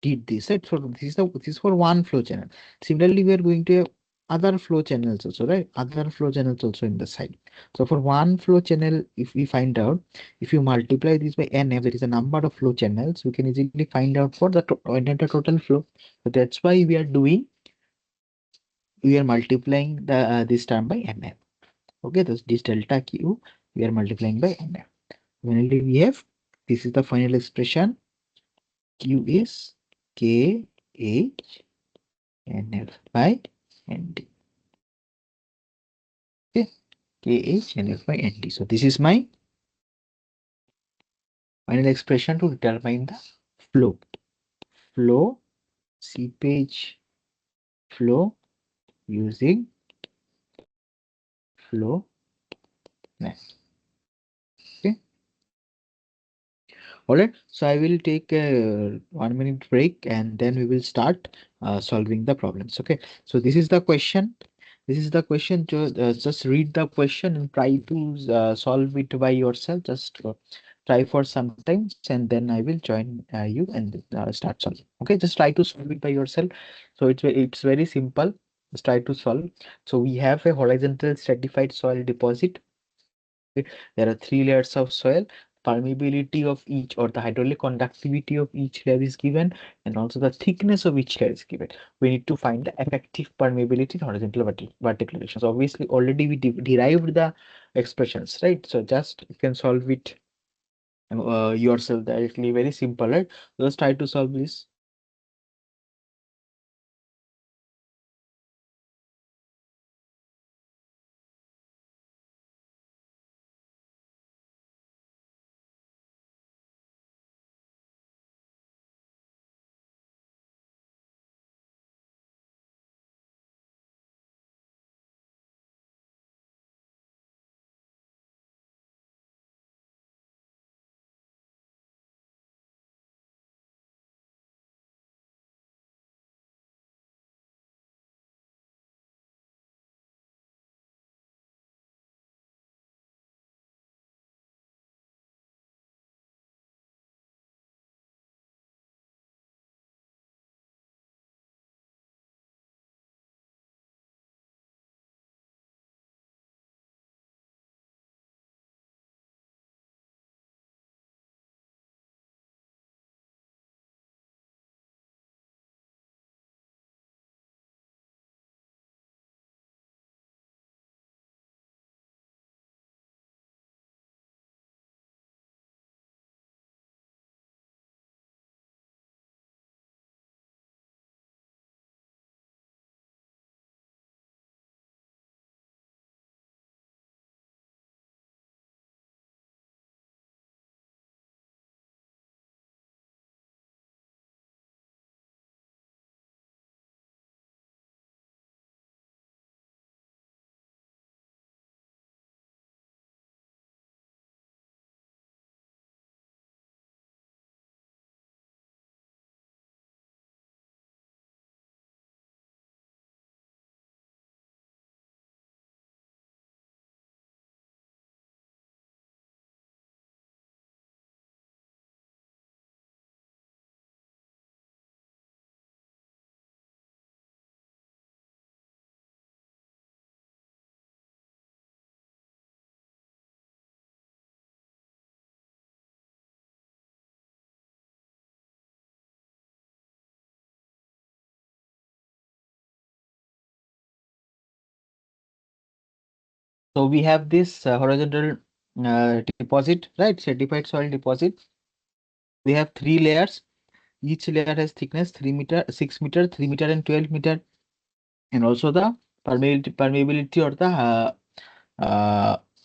did this, right? So this is for one flow channel. Similarly, we are going to have other flow channels also, right? Other flow channels also in the side. So for one flow channel, if we find out, if you multiply this by NF, there is a number of flow channels, we can easily find out for the total flow. So that's why we are multiplying the this term by NF. Okay, this delta Q we are multiplying by NF. Finally, we have this is the final expression. Q is K H NF by ND. Okay, K H NF by ND. So this is my final expression to determine the flow. Flow, seepage flow using flow net. Okay. All right. So I will take a 1 minute break and then we will start solving the problems. Okay. So this is the question. This is the question. Just read the question and try to solve it by yourself. Just try for some times and then I will join you and start solving. Okay. Just try to solve it by yourself. So it's very simple. Just try to solve. So we have a horizontal stratified soil deposit. There are three layers of soil. Permeability of each or the hydraulic conductivity of each layer is given, and also the thickness of each layer is given. We need to find the effective permeability in horizontal vertical directions. Obviously, already we derived the expressions, right? So just you can solve it yourself directly. Very simple, right? Just try to solve this. So we have this horizontal deposit, right? Certified soil deposit. We have three layers. Each layer has thickness 3 meter, 6 meter, 3 meter, and 12 meter. And also the permeability or the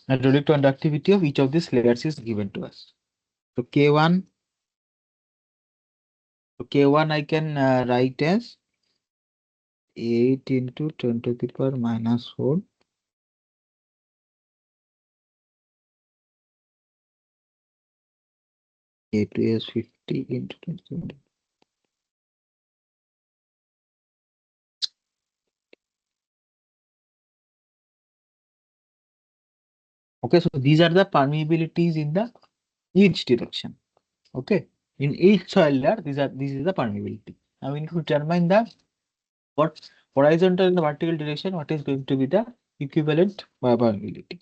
hydraulic conductivity of each of these layers is given to us. So K1, K1 I can write as 8 into 10 to the power minus 4. K2 is 50 into 20. Okay, so these are the permeabilities in the each direction. Okay, in each soil layer, this is the permeability. Now we need to determine the what horizontal and the vertical direction, what is going to be the equivalent permeability.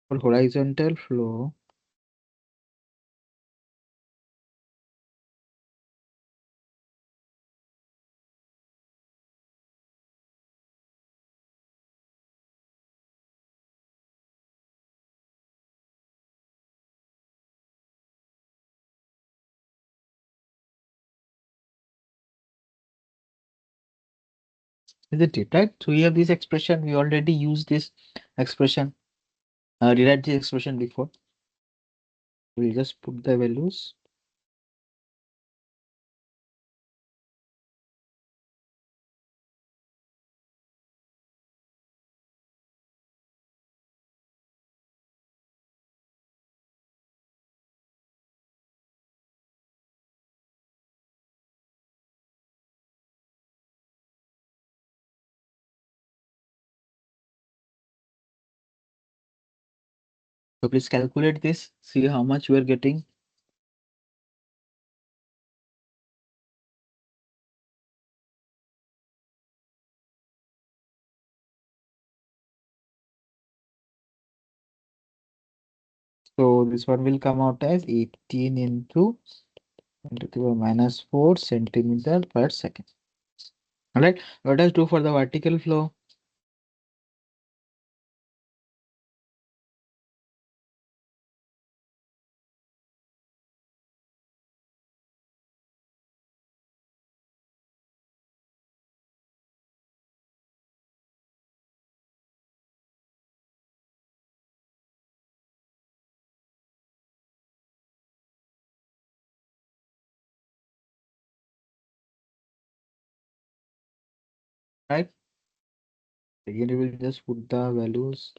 For horizontal flow, isn't it, right? So we have this expression, we already used this expression, rewrite this expression before. We'll just put the values. So please calculate this, see how much you are getting. So this one will come out as 18 into 10⁻⁴ centimeter per second. All right. What does do for the vertical flow? Right. Again, we will just put the values.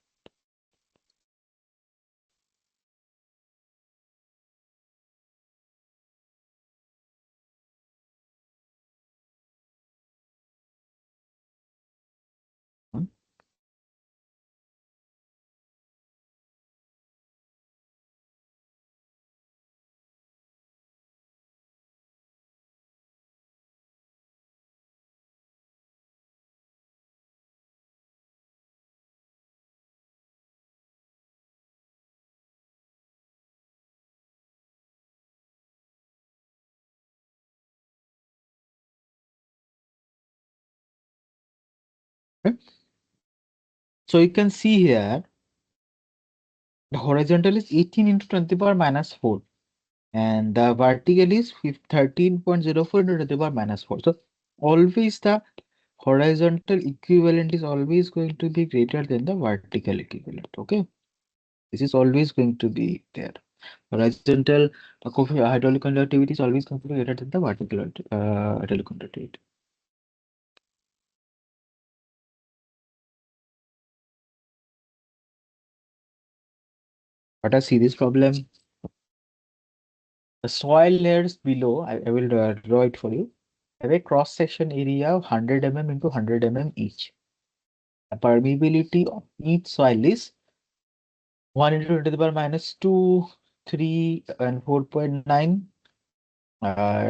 Hmm. Okay. So you can see here the horizontal is 18 into 10⁻⁴, and the vertical is 13.04 into 10⁻⁴. So always the horizontal equivalent is always going to be greater than the vertical equivalent. Okay, this is always going to be there. Horizontal hydraulic conductivity is always going to be greater than the vertical hydraulic conductivity. Let us see this problem. The soil layers below, I will draw it for you, have a cross section area of 100 mm into 100 mm each. The permeability of each soil is 1 into 10⁻², 3, and 4.9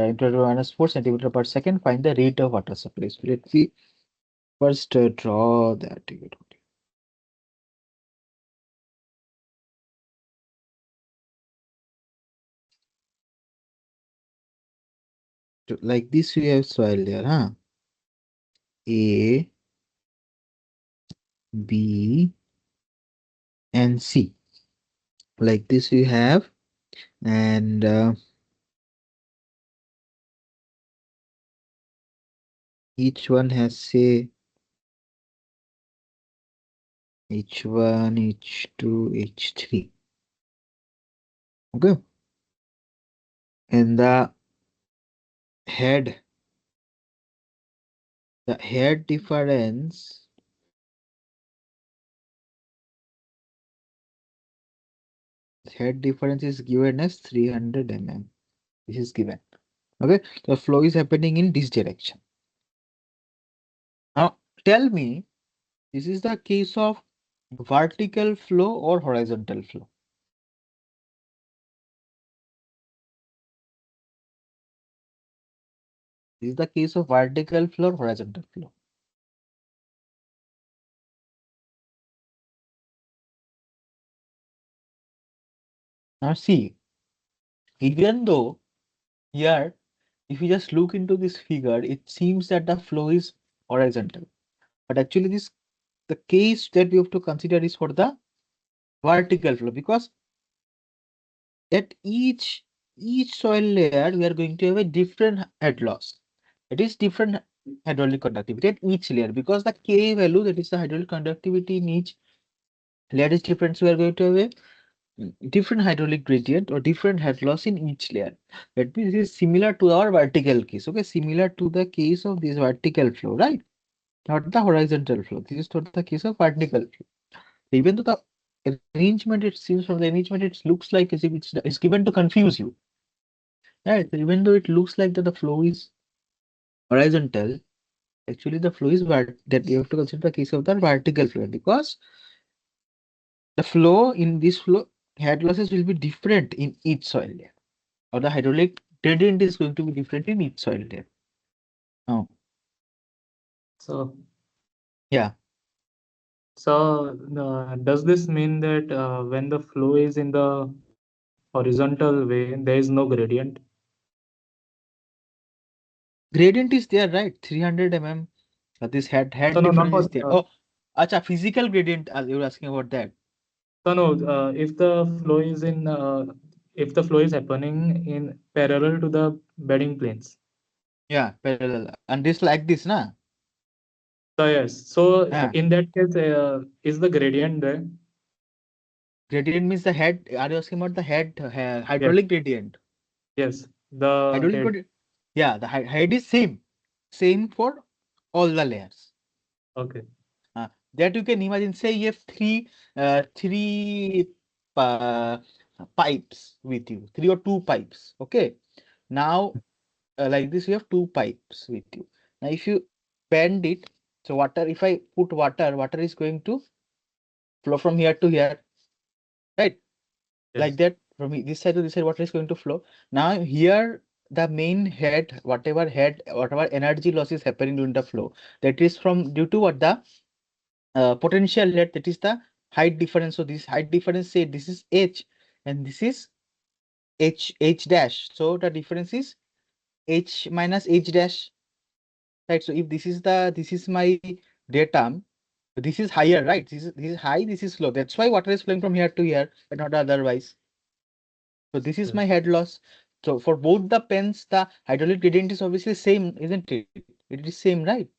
into 10⁻⁴ centimeter per second. Find the rate of water supply. So let's see. First, draw the activity. Like this, we have soil there, huh? A, B, and C. Like this, we have, and each one has, say, H1, H2, H3. Okay. And head, the head difference, is given as 300 mm. This is given. Okay. The flow is happening in this direction. Now, tell me, this is the case of vertical flow or horizontal flow? This is the case of vertical flow or horizontal flow. Now see, even though here, if you just look into this figure, it seems that the flow is horizontal. But actually, the case that we have to consider is for the vertical flow, because at each soil layer we are going to have a different head loss. It is different hydraulic conductivity at each layer, because the K value, that is the hydraulic conductivity in each layer, is different. So we are going to have a different hydraulic gradient or different head loss in each layer. That means it is similar to our vertical case. Okay, similar to the case of this vertical flow, right? Not the horizontal flow. This is not the case of vertical flow. Even though the arrangement, it seems from the arrangement, it looks like as if it's given to confuse you. Right? So even though it looks like that the flow is horizontal, actually the flow is that you have to consider the case of the vertical flow, because the flow in this flow, head losses will be different in each soil layer, or the hydraulic gradient is going to be different in each soil layer. Oh, So, yeah. does this mean that when the flow is in the horizontal way, there is no gradient? Gradient is there, right? 300 mm. This So, head no, not difference for is there. Oh, acha, physical gradient. You're asking about that. so no. If the flow is happening in parallel to the bedding planes. Yeah, parallel. And this like this, na? So yes. So Yeah. in that case, is the gradient there? Gradient means the head. Are you asking about the head Yes. hydraulic gradient? Yes. The Hydraulic head. gradient. Yeah, the head is same for all the layers. Okay. That you can imagine. Say you have three uh, pipes with you, three or two pipes. Okay. Now, like this, you have two pipes with you. Now, if you bend it, so water. If I put water, water is going to flow from here to here, right? Like Yes. that, from this side to this side, water is going to flow. Now here, the main head, whatever energy loss is happening during the flow, that is from due to what the potential net, that is the height difference. So this height difference, say this is h, and this is h dash. So the difference is h minus h dash, right? So if this is my datum, this is higher, right? This is high, this is low. That's why water is flowing from here to here, but not otherwise. So this is my Yes. head loss. So for both the pens, the hydraulic gradient is obviously same, isn't it? It is same, right?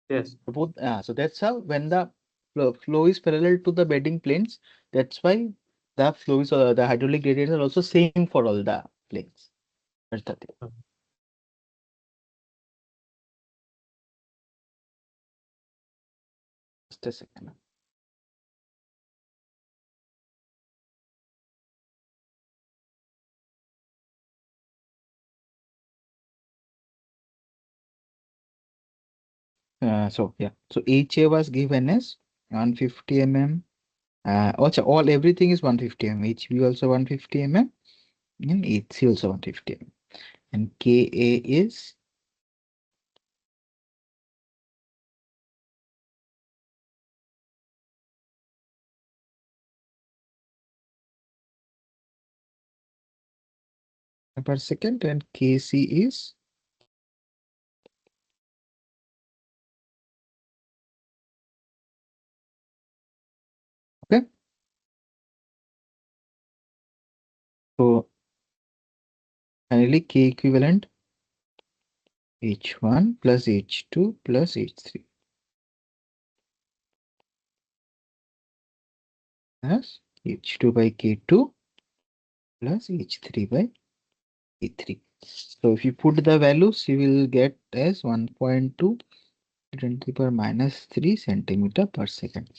Yes. For both, so that's how when the flow is parallel to the bedding planes, that's why the hydraulic gradients are also same for all the planes. That's the thing. Uh, Just a second. So yeah, so HA was given as 150 mm. Also all everything is 150 mm. HB also 150 mm, and HC also 150 mm. And KA is per second, and KC is okay. So finally K equivalent H1 plus H2 plus H3 plus H2 by K2 plus H3 by K3. So if you put the values, you will get as 1.2 10 to the power minus 3 centimeter per second.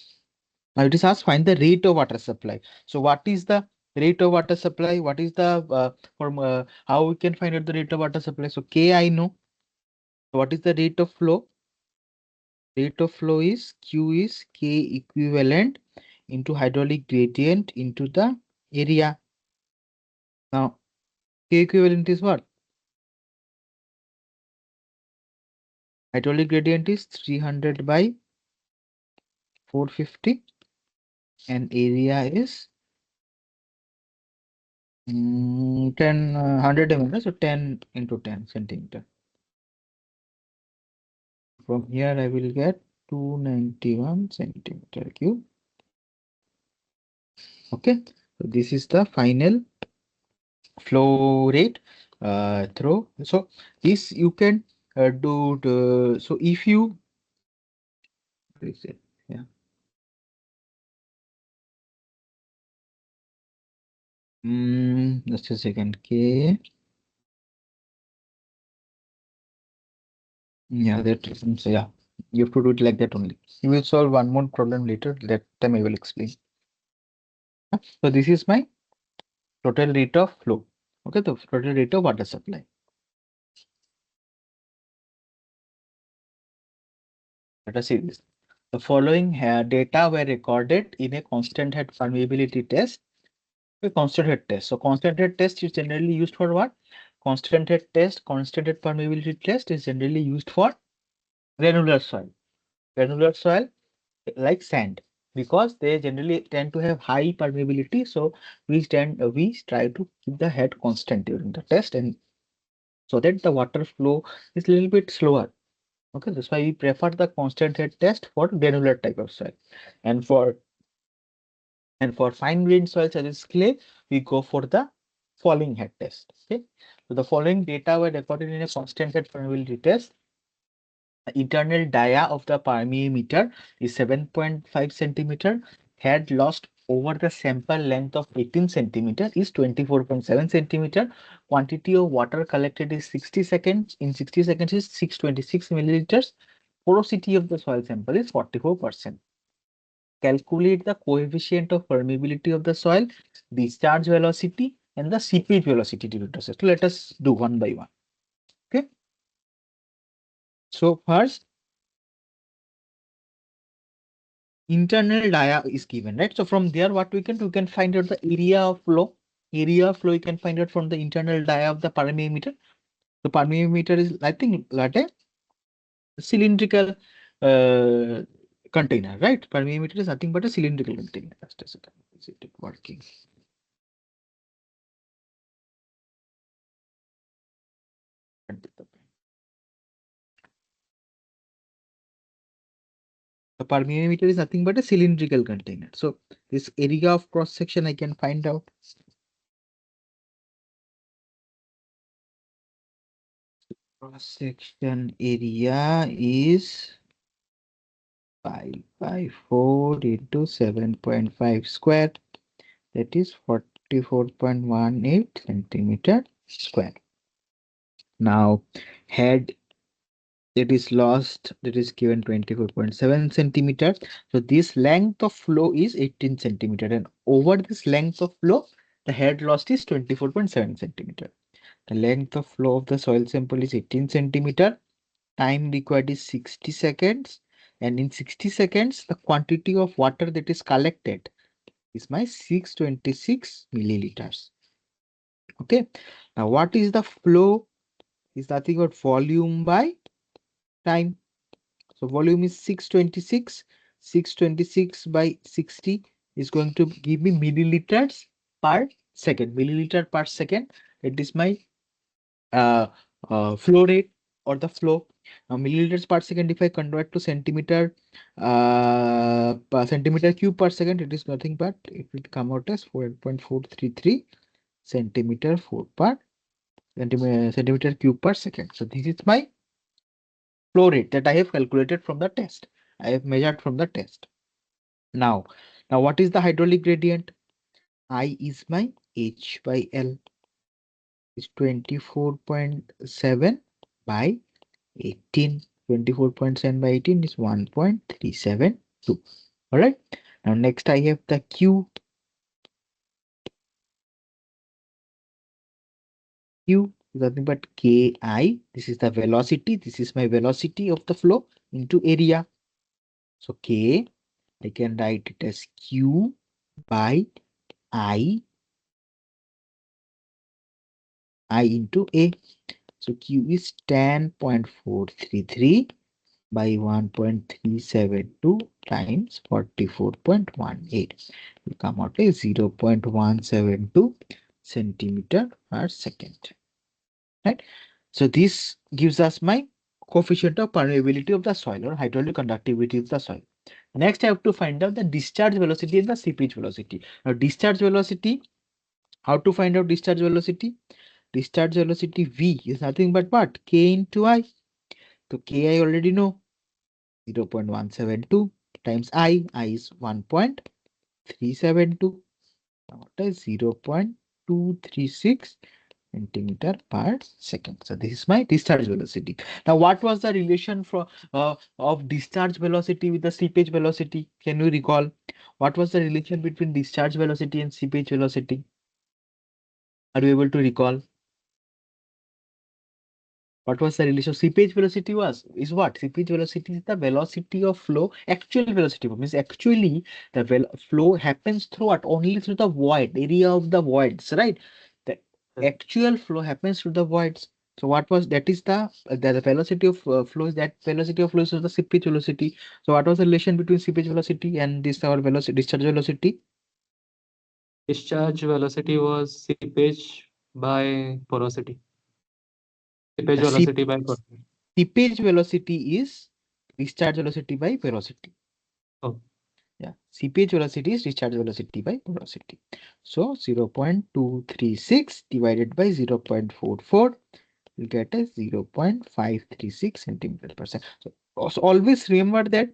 Now it is asked find the rate of water supply. So what is the rate of water supply? What is the how we can find out the rate of water supply? So K I know. What is the rate of flow? Rate of flow is Q is K equivalent into hydraulic gradient into the area. Now K equivalent is what? Hydraulic gradient is 300 by 450, and area is 10 100 mm, so 10 into 10 centimeter. From here I will get 291 centimeter cube. Okay, so this is the final flow rate through. So this you can do the, so if you what is it? Yeah. Just a second. K. Yeah, that is, so yeah, you have to do it like that only. You will solve one more problem later. That time I will explain. So this is my total rate of flow. Okay, the total rate of water supply. Let us see this. The following data were recorded in a constant head permeability test. A constant head test. So constant head test is generally used for what? Constant head test, constant head permeability test is generally used for granular soil. Granular soil like sand, because they generally tend to have high permeability. So we try to keep the head constant during the test, and so that the water flow is a little bit slower. Okay, that's why we prefer the constant head test for granular type of soil. And for fine grained soil such as clay, we go for the falling head test. Okay, so the following data were recorded in a constant head permeability test. The internal dia of the permeameter is 7.5 centimeter. Head lost over the sample length of 18 centimeter is 24.7 centimeter. Quantity of water collected is 60 seconds. In 60 seconds is 626 milliliters. Porosity of the soil sample is 44%. Calculate the coefficient of permeability of the soil, discharge velocity, and the seepage velocity during the test. So let us do one by one. Okay. So first, internal dia is given, right? So from there, what we can find out the area of flow. Area of flow you can find out from the internal dia of the permeameter. The permeameter is, I think, like a cylindrical uh, container, right? Permeameter is nothing but a cylindrical container. Just a second. Is it working? The permeameter is nothing but a cylindrical container. So this area of cross section I can find out. Cross section area is 5 by 4 into 7.5 square. That is 44.18 centimeter square. Now head that is lost, that is given 24.7 centimeter. So this length of flow is 18 centimeter, and over this length of flow, the head lost is 24.7 centimeter. The length of flow of the soil sample is 18 centimeter. Time required is 60 seconds. And in 60 seconds, the quantity of water that is collected is my 626 milliliters. Okay. Now, what is the flow? Is nothing but volume by time. So volume is 626. 626 by 60 is going to give me milliliters per second. Milliliter per second. It is my uh, flow rate or the flow. Now milliliters per second, if I convert to centimeter per centimeter cube per second, it is nothing but it will come out as 4.433 centimeter centimeter cube per second. So this is my flow rate that I have calculated from the test. I have measured from the test. Now what is the hydraulic gradient? I is my H by L is 24.7 by 18. 24.7 by 18 is 1.372. All right. Now next I have the Q. Q is nothing but Ki. This is the velocity. This is my velocity of the flow into area. So K, I can write it as Q by I into A. So Q is 10.433 by 1.372 times 44.18. Will come out as 0.172 centimeter per second. Right? So this gives us my coefficient of permeability of the soil or hydraulic conductivity of the soil. Next, I have to find out the discharge velocity and the seepage velocity. Now, discharge velocity, how to find out discharge velocity? Discharge velocity V is nothing but what? K into I. So K I already know. 0.172 times I is 1.372. What is 0.236 centimeter per second. So this is my discharge velocity. Now, what was the relation of discharge velocity with the seepage velocity? Can you recall? What was the relation between discharge velocity and seepage velocity? Are you able to recall? What was the relation? Seepage velocity is what? Seepage velocity is the velocity of flow, actual velocity means actually the flow happens through what? Only through the void, area of the voids, right? The Yes. actual flow happens through the voids. So what was that is the velocity of flow is that velocity of flow is the seepage velocity. So what was the relation between seepage velocity and this our velocity discharge velocity? Discharge velocity was seepage by porosity. Seepage The seep velocity by porosity. seepage velocity is discharge velocity by velocity. Oh, Yeah, seepage velocity is discharge velocity by velocity. So 0.236 divided by 0.44, you get a 0.536 centimeter per second. So also always remember that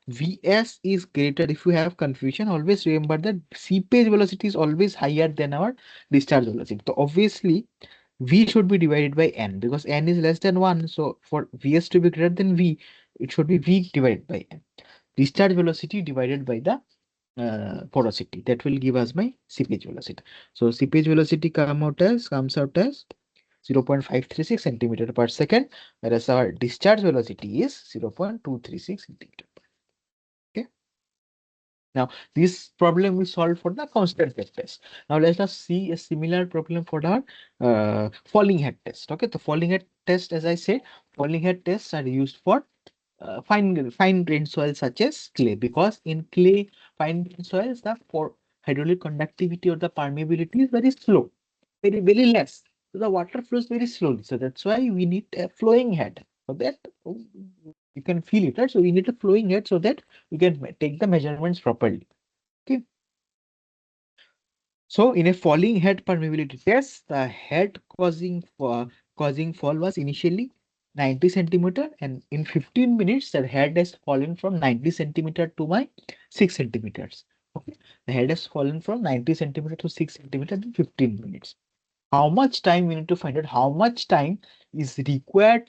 Vs is greater. If you have confusion, always remember that seepage velocity is always higher than our discharge velocity. So obviously V should be divided by N because N is less than 1. So for Vs to be greater than V, it should be V divided by N. Discharge velocity divided by the porosity, that will give us my seepage velocity. So seepage velocity comes out as 0.536 centimeter per second, whereas our discharge velocity is 0.236 centimeter. Okay. Now this problem we solved for the constant head test. Now let us see a similar problem for our falling head test. Okay, the falling head test, as I said, falling head tests are used for fine grained soil such as clay, because in clay fine grained soils the for hydraulic conductivity or the permeability is very slow, very less, so the water flows very slowly, so that's why we need a flowing head, so that you can feel it, right? So we need a flowing head so that we can take the measurements properly. Okay. So in a falling head permeability test, the head causing fall was initially 90 centimeter, and in 15 minutes the head has fallen from 90 centimeter to my 6 centimeters. Okay, the head has fallen from 90 centimeter to 6 centimeter in 15 minutes. How much time we need to find out how much time was required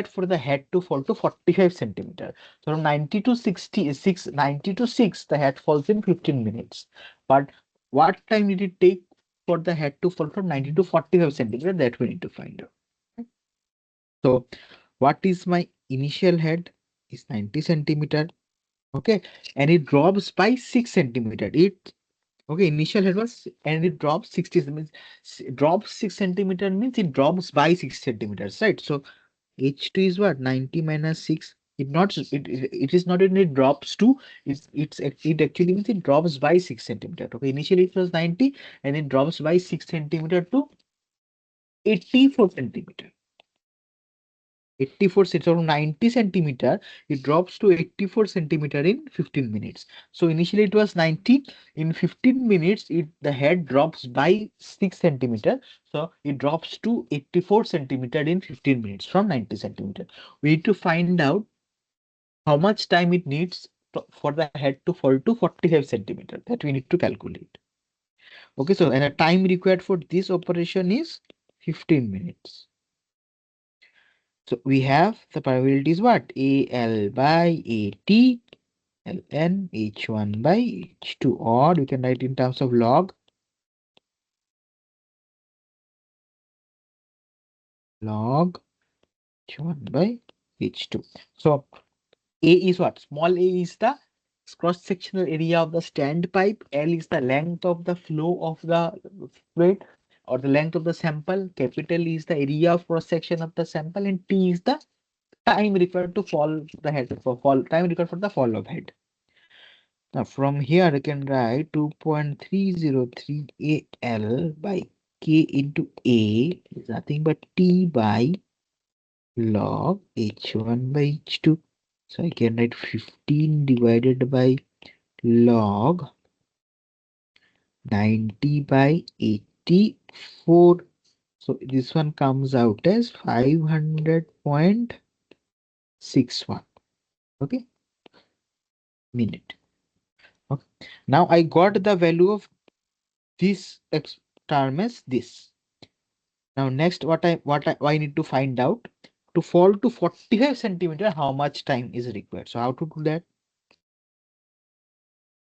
for the head to fall to 45 centimeter. So from 90 to 66, 90 to 6, the head falls in 15 minutes. But what time did it take for the head to fall from 90 to 45 centimeter? That we need to find out. So what is my initial head is 90 centimeter. Okay, and it drops by 6 centimeter. Okay, initial head was and it drops 60 means drops 6 centimeter means it drops by 6 centimeters, right? So H2 is what? 90 minus 6. It is not only it drops to, it actually means it drops by 6 centimeter. Okay, initially it was 90 and it drops by 6 centimeter to 84 centimeter. 84 centimeter, so 90 centimeter, it drops to 84 centimeter in 15 minutes. So initially it was 90, in 15 minutes the head drops by 6 centimeter, so it drops to 84 centimeter in 15 minutes from 90 centimeter. We need to find out how much time it needs for the head to fall to 45 centimeter, that we need to calculate. Okay, so and the time required for this operation is 15 minutes. So we have the probability is what? AL by AT, ln H1 by H2, or you can write in terms of log H1 by H2. So A is what? Small a is the cross-sectional area of the standpipe. L is the length of the flow of the fluid or the length of the sample. Capital E is the area of cross-section of the sample, and T is the time required to fall the head for fall time required for the fall of head. Now from here I can write 2.303 AL by K into A is nothing but T by log H1 by H2. So I can write 15 divided by log 90 by 84. So this one comes out as 500.61. Okay, minute. Okay. Now I got the value of this term as this. Now next what I need to find out to fall to 45 centimeter, how much time is required. So how to do that?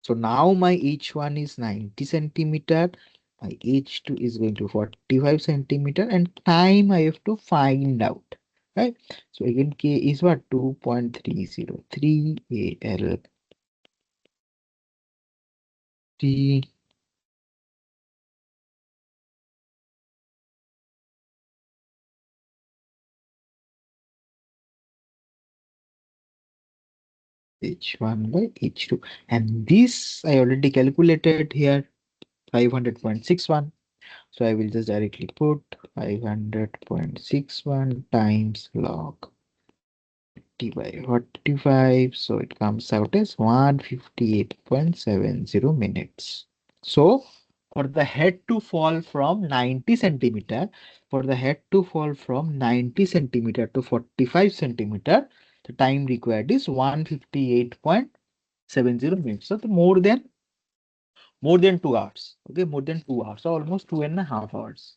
So now my H1 is 90 centimeter, my H2 is going to 45 centimeter, and time I have to find out. right? So again, K is what? 2.303 AL T H1 by H2. And this I already calculated here, 500.61. So I will just directly put 500.61 times log T by 45. So it comes out as 158.70 minutes. So for the head to fall from 90 centimeter, for the head to fall from 90 centimeter to 45 centimeter, the time required is 158.70 minutes. So the more than 2 hours. Okay, more than 2 hours. So almost 2.5 hours.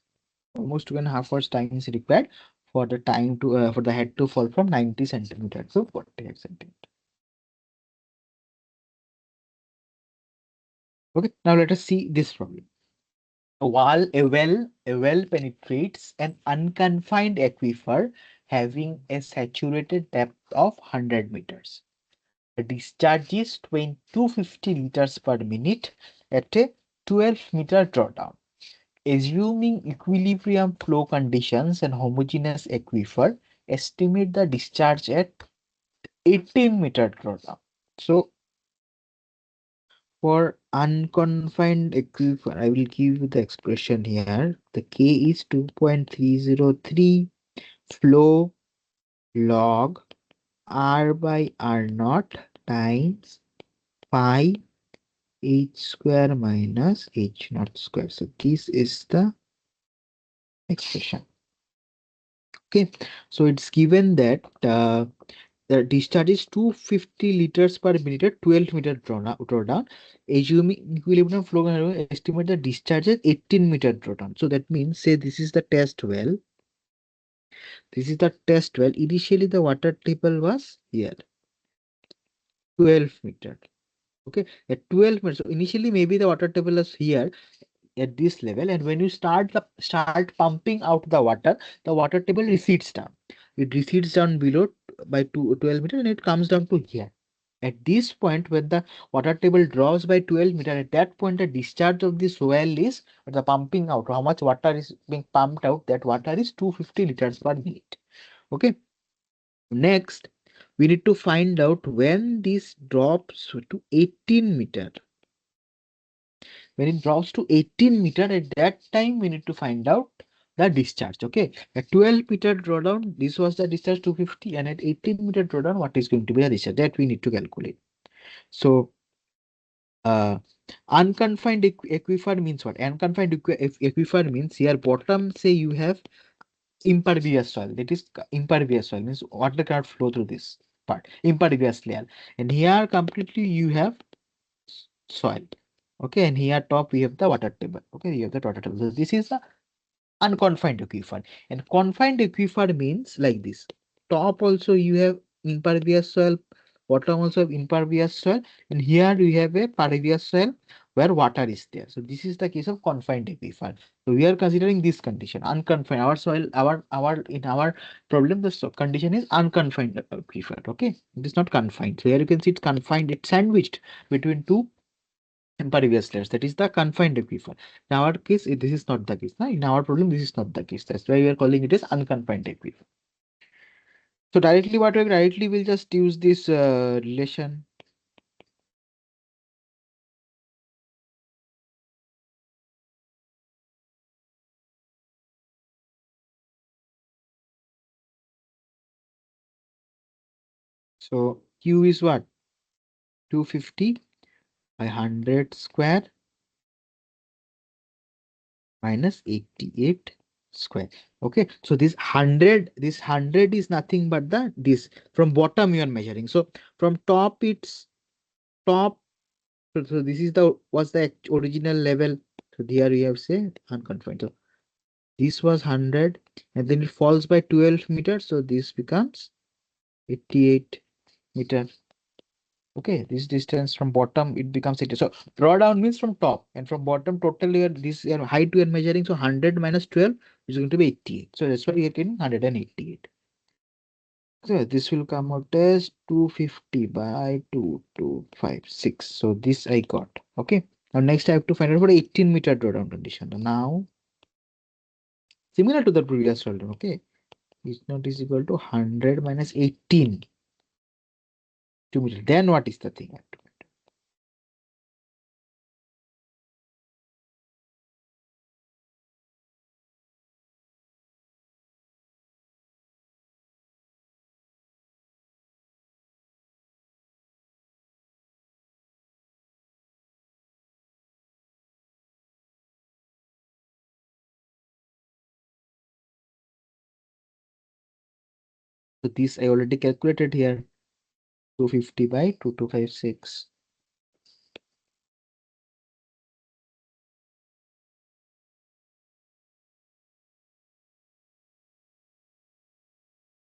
Almost 2.5 hours time is required for the time to for the head to fall from 90 centimeter to 45 centimeter. Okay, now let us see this problem. While a well penetrates an unconfined aquifer having a saturated depth of 100 meters. The discharge is 250 liters per minute at a 12-meter drawdown. Assuming equilibrium flow conditions and homogeneous aquifer, estimate the discharge at 18-meter drawdown. So for unconfined aquifer, I will give you the expression here. The K is 2.303 flow log R by R naught times pi H square minus H naught square. So this is the expression. Okay, so it's given that the discharge is 250 liters per minute at 12-meter drawdown. Assuming equilibrium flow, estimate the discharge at 18-meter drawdown. So that means, say this is the test well. This is the test well. Initially, the water table was here, 12 meter. Okay, at 12 meters. So initially, maybe the water table is here at this level, and when you start pumping out the water table recedes down. It recedes down below by 12 meters, and it comes down to here. At this point, when the water table drops by 12 meters, at that point, the discharge of this well is the pumping out. How much water is being pumped out? That water is 250 liters per minute. Okay. Next, we need to find out when this drops to 18 meter. When it drops to 18 meter, at that time we need to find out the discharge. Okay, at 12-meter drawdown, this was the discharge 250, and at 18-meter drawdown, what is going to be the discharge that we need to calculate. So uh unconfined aquifer means what? Unconfined aquifer means here bottom, say you have impervious soil. That is impervious soil means water cannot flow through this part, impervious layer, and here completely you have soil. Okay, and here top we have the water table. Okay, you have the water table. So this is the unconfined aquifer, and confined aquifer means like this. Top also you have impervious soil, bottom also have impervious soil, and here we have a pervious soil where water is there. So this is the case of confined aquifer. So we are considering this condition unconfined. Our soil, our in our problem, the condition is unconfined aquifer. Okay, it is not confined. So here you can see it's confined. It's sandwiched between two impervious layers. That is the confined aquifer. In our case, this is not the case. In our problem, this is not the case. That's why we are calling it as unconfined aquifer. So directly, what we directly will just use this relation. So Q is what? 250 by 100 square minus 88 square. Okay, so this 100 is nothing but this from bottom you are measuring. So from top, it's top. So this is the was the original level. So here we have say unconfined. So this was 100, and then it falls by 12 meters. So this becomes 88 meter. Okay, this distance from bottom it becomes 80. So drawdown means from top, and from bottom total here this height we are measuring. So 100 minus 12 is going to be 88. So that's why we are getting 188. So this will come out as 250 by 2256. So this I got. Okay. Now next I have to find out for 18-meter drawdown condition. Now similar to the previous problem. Okay. Is not is equal to 100 minus 18 2 meter. Then what is the thing I have to find? So this I already calculated here. 250 by 2256.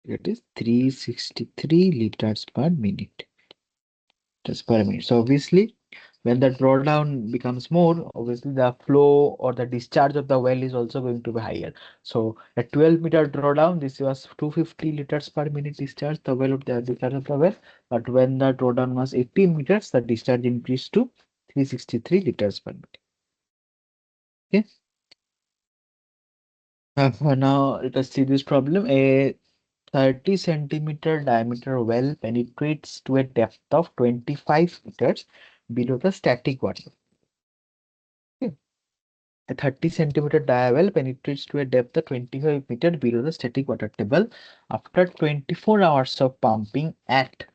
It is 363 liters per minute. Just per minute. So obviously, when the drawdown becomes more, obviously the flow or the discharge of the well is also going to be higher. So at 12-meter drawdown, this was 250 liters per minute discharge, the well of the discharge of the well. But when the drawdown was 18 meters, the discharge increased to 363 liters per minute. Okay. Now let us see this problem. A 30 centimeter diameter well penetrates to a depth of 25 meters below the static water. Okay. A 30 centimeter dia well penetrates to a depth of 25 meters below the static water table after 24 hours of pumping at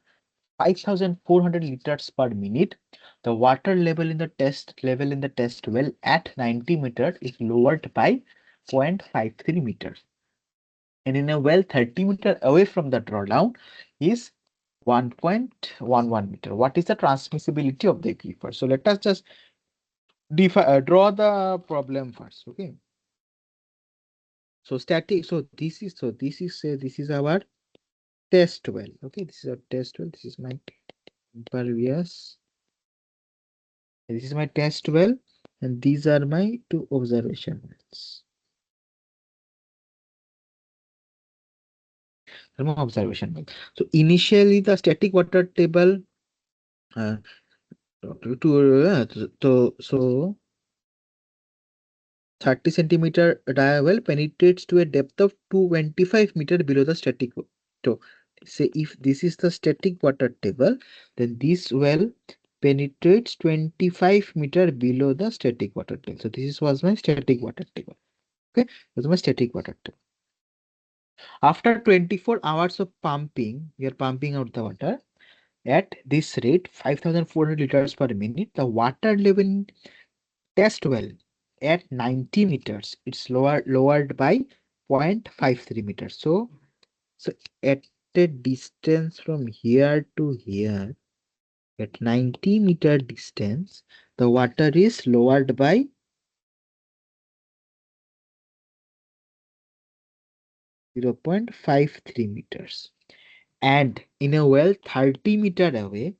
5,400 liters per minute. The water level in the test well at 90 meters is lowered by 0.53 meters. And in a well 30 meters away from the drawdown is 1.11 meter. What is the transmissibility of the aquifer? So let us just draw the problem first. Okay. So static. This is our test well. Okay, this is our test well. This is my impervious. This is my test well, and these are my two observation wells. Observation well. So initially the static water table. Uh, so 30 centimeter dia well penetrates to a depth of 225 meter below the static. So say if this is the static water table, then this well penetrates 25 meter below the static water table. So this was my static water table. Okay, this is my static water table. After 24 hours of pumping, we are pumping out the water at this rate 5,400 liters per minute. The water level in test well at 90 meters, it's lowered by 0.53 meters. So at a distance from here to here, at 90-meter distance, the water is lowered by 0.53 meters. And in a well 30 meter away,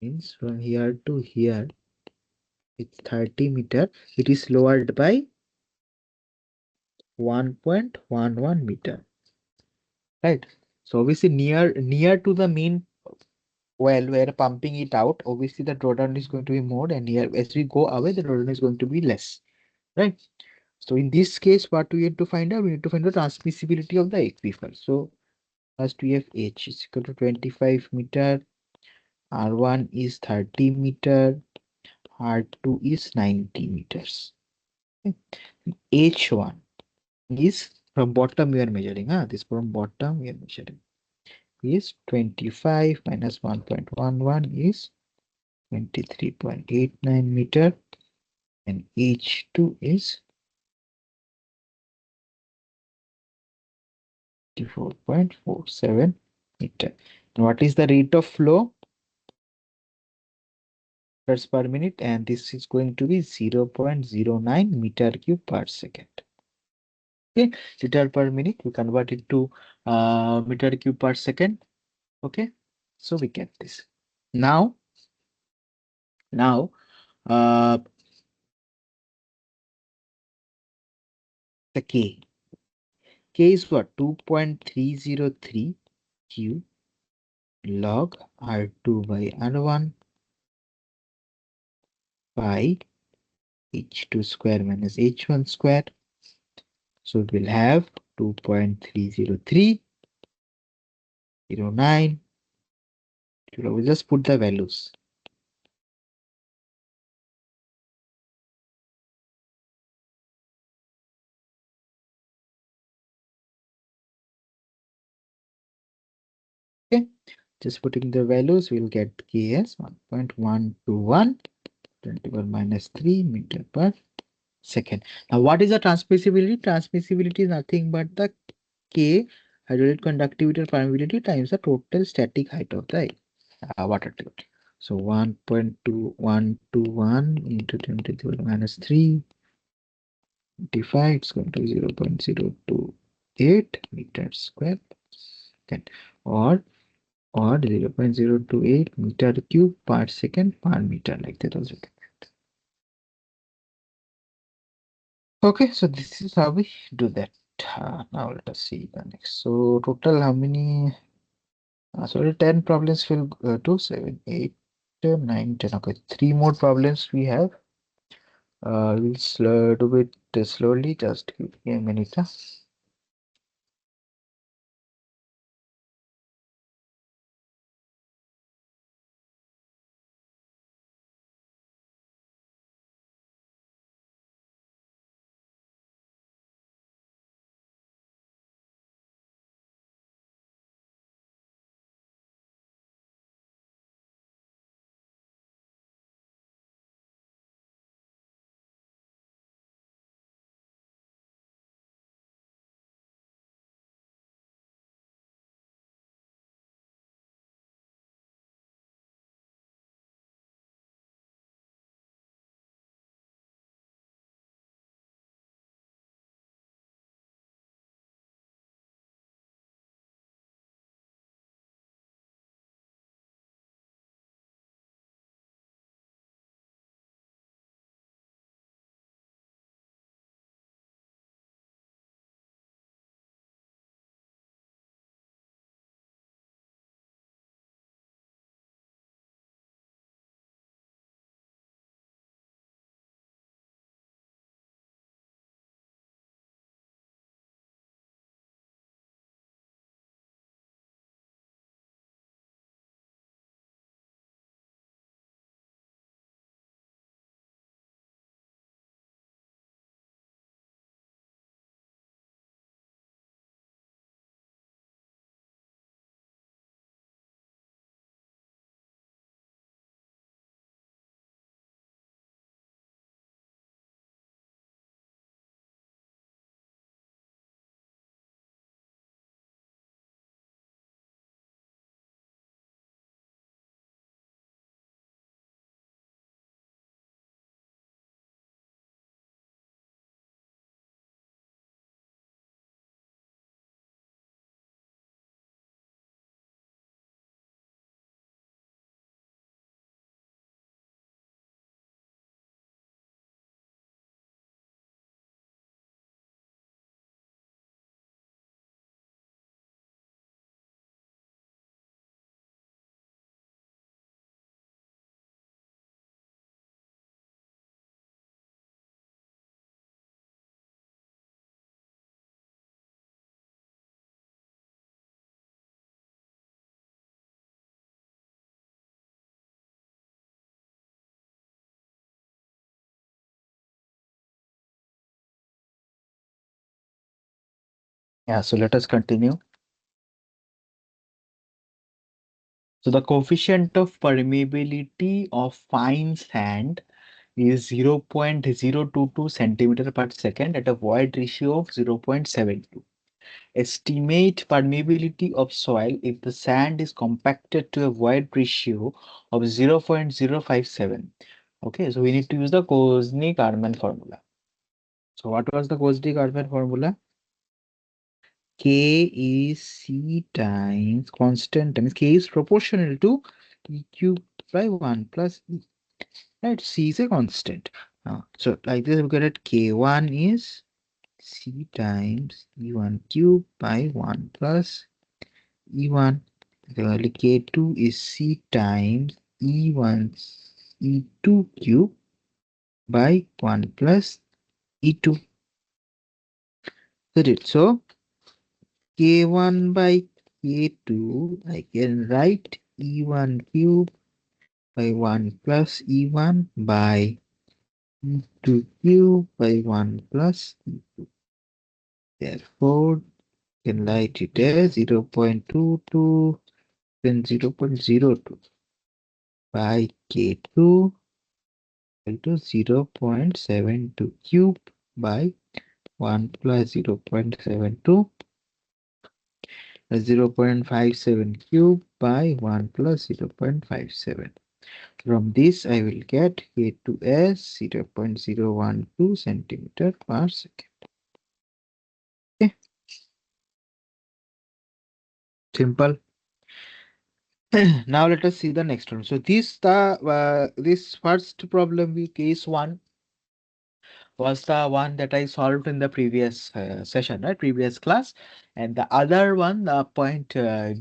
means from here to here, it's 30 meter, it is lowered by 1.11 meter. Right. So obviously near to the main well where pumping it out, obviously the drawdown is going to be more, and here as we go away, the drawdown is going to be less. Right. So in this case, what we need to find out? We need to find the transmissibility of the aquifer. So first we have H is equal to 25 meter, R1 is 30 meter, R2 is 90 meters. Okay. H1 is from bottom we are measuring. This from bottom we are measuring is 25 minus 1.11 is 23.89 meter, and H2 is 54.47 meter. And what is the rate of flow? Liters per minute, and this is going to be 0.09 meter cube per second. Okay, liter per minute, we convert it to meter cube per second. Okay, so we get this. Now, uh, the K is what? 2.303 Q log R2 by R1 by H2 square minus H1 square. So it will have 2.30309. We'll just put the values. Okay, just putting the values, we'll get K as 1.121 21 minus 3 meter per second. Now, what is the transmissibility? Transmissibility is nothing but the K hydraulic conductivity or permeability times the total static height of the water table. So 1.2121 into 10 to the power minus 3 divided, it's going to be 0.028 meters square second, or 0.028 meter cube per second per meter, like that also. Okay, so this is how we do that. Now let us see the next. So total how many? So 10 problems will do 7, 8, 9, 10. Okay, 3 more problems we have. We'll do it slowly. Just give me a minute. Yeah, so let us continue. So the coefficient of permeability of fine sand is 0.022 centimeter per second at a void ratio of 0.72. Estimate permeability of soil if the sand is compacted to a void ratio of 0.057. Okay, so we need to use the Kozny-Karman formula. So what was the Kozny-Karman formula? K is C times constant times K is proportional to E cube by 1 plus E. Right, C is a constant. So like this, we get that K1 is C times E1 cube by 1 plus E1. Similarly, K2 is C times E1 E2 cube by 1 plus E2. Got it? So K1 by K2, I can write E1 cube by 1 plus E1 by E2 cube by 1 plus E2. Therefore, you can write it as 0.22 then 0.02 by K2 equal to 0.72 cube by 1 plus 0.72 0.57 cube by 1 plus 0.57. From this, I will get K2 as 0.012 centimeter per second. Okay, simple. Now let us see the next one. So this first problem, we case one, was the one that I solved in the previous session, right? Previous class. And the other one, the point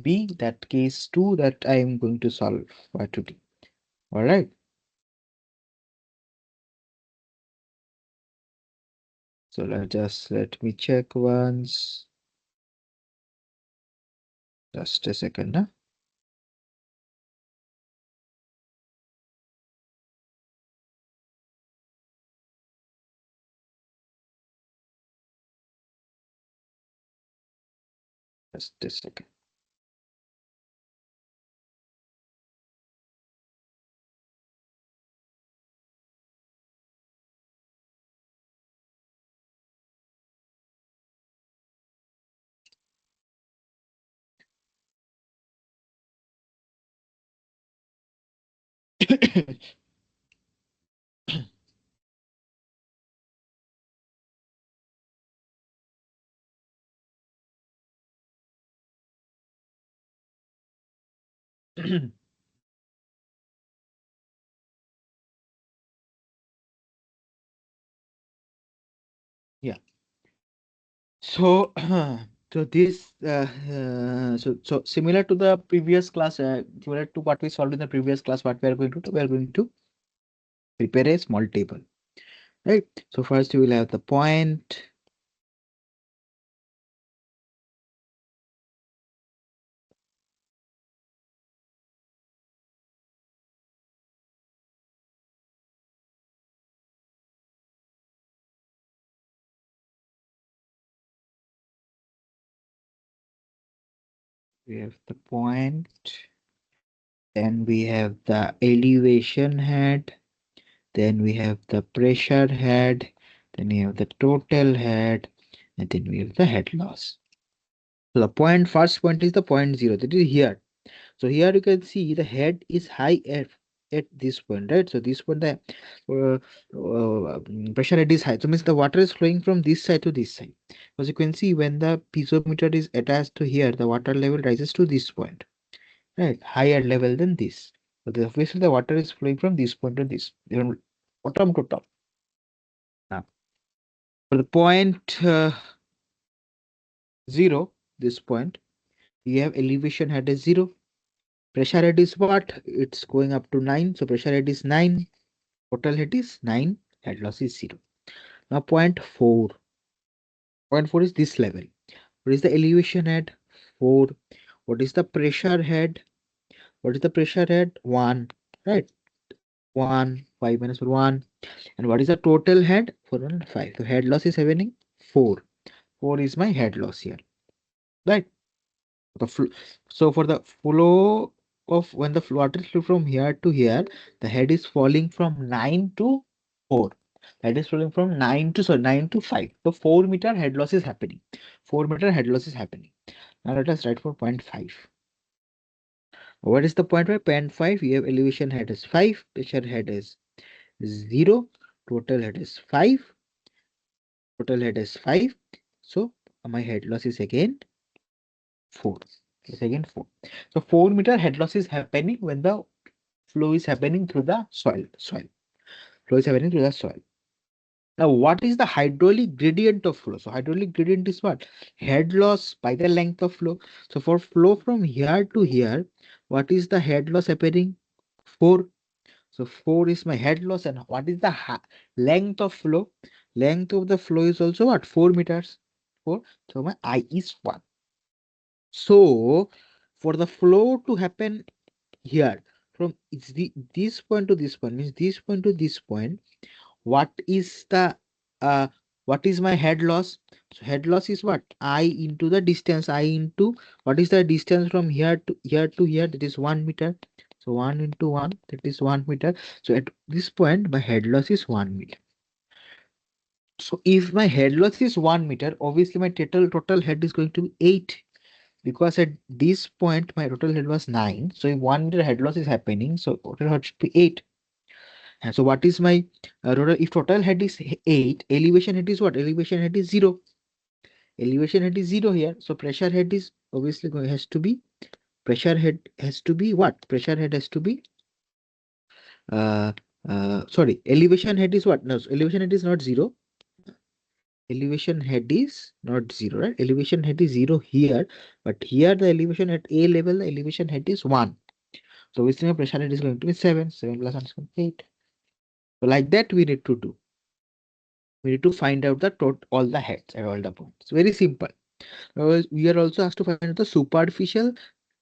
B, that case two that I am going to solve for today. All right. So let me check once. Just a second. Huh? Just a second. Yeah. So, so this, so similar to the previous class, similar to what we solved in the previous class, what we are going to do, we are going to prepare a small table, right? So first we will have the point. We have the point. Then we have the elevation head. Then we have the pressure head. Then we have the total head. And then we have the head loss. So the point, first point is the point zero. That is here. So here you can see the head is high at this point, right? So this point the pressure head is high. So means the water is flowing from this side to this side. As you can see, when the piezometer is attached to here, the water level rises to this point, right? Higher level than this. So obviously the water is flowing from this point to this, from bottom to top. Now, for the point zero, this point, we have elevation head is zero. Pressure head is what? It's going up to 9. So pressure head is 9. Total head is 9. Head loss is 0. Now point 4. Point 4 is this level. What is the elevation head? 4. What is the pressure head? What is the pressure head? 1. Right? 1. 5 minus 1. And what is the total head? 4 and 5. So head loss is happening 4. 4 is my head loss here. Right? So for the flow of when the water flow from here to here, the head is falling from 9 to 4. That is falling from 9 to 9 to 5. So 4 meter head loss is happening. 4 meter head loss is happening. Now let us write for point 5. What is the point by point 5? You have elevation head is 5, pressure head is 0, total head is 5, total head is 5. So my head loss is again 4. Is again 4. So 4 meter head loss is happening when the flow is happening through the soil. Flow is happening through the soil. Now, what is the hydraulic gradient of flow? So hydraulic gradient is what? Head loss by the length of flow. So for flow from here to here, what is the head loss appearing? 4. So 4 is my head loss. And what is the length of flow? Length of the flow is also what? 4 meters. 4. So my I is 1. So for the flow to happen here, from this point to this point, means this point to this point, what is the uh what is my head loss? So head loss is what? I into the distance, I into what is the distance from here to here to here, that is 1 meter. So 1 into 1, that is 1 meter. So at this point my head loss is 1 meter. So if my head loss is 1 meter, obviously my total head is going to be 8, because at this point my total head was 9. So if 1 meter head loss is happening, so total head should be 8. And so what is my total? If total head is 8, elevation head is what? Elevation head is 0. Elevation head is 0 here. So pressure head is obviously going has to be, pressure head has to be what? Pressure head has to be uh sorry, elevation head is what? No, so elevation head is not 0. Elevation head is not 0, right? Elevation head is 0 here, but here the elevation at A level, the elevation head is 1. So obviously my pressure head is going to be 7. 7 plus 1 is 8. So like that we need to do. We need to find out the all the heads at all the points. Very simple. We are also asked to find out the superficial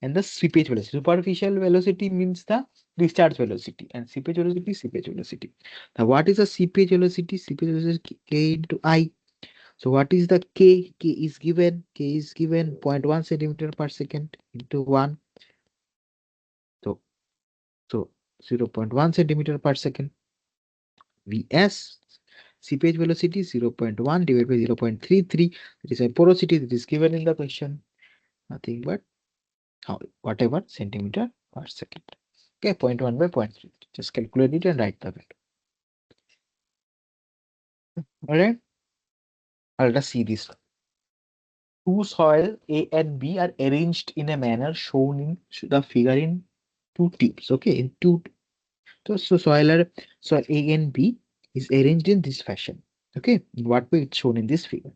and the seepage velocity. Superficial velocity means the discharge velocity, and seepage velocity, seepage velocity. Now, what is the seepage velocity? Seepage velocity is K into I. So, what is the K? K is given. K is given 0.1 centimeter per second into 1. So, so 0.1 centimeter per second. Vs seepage velocity 0.1 divided by 0.33. That is a porosity that is given in the question. Nothing but whatever centimeter per second. Okay, 0.1 by 0.3. Just calculate it and write the value. All right. Let us see this. Two soil A and B are arranged in a manner shown in the figure in two tubes. Okay, in two. So soil A and B is arranged in this fashion. Okay, in what way it's shown in this figure.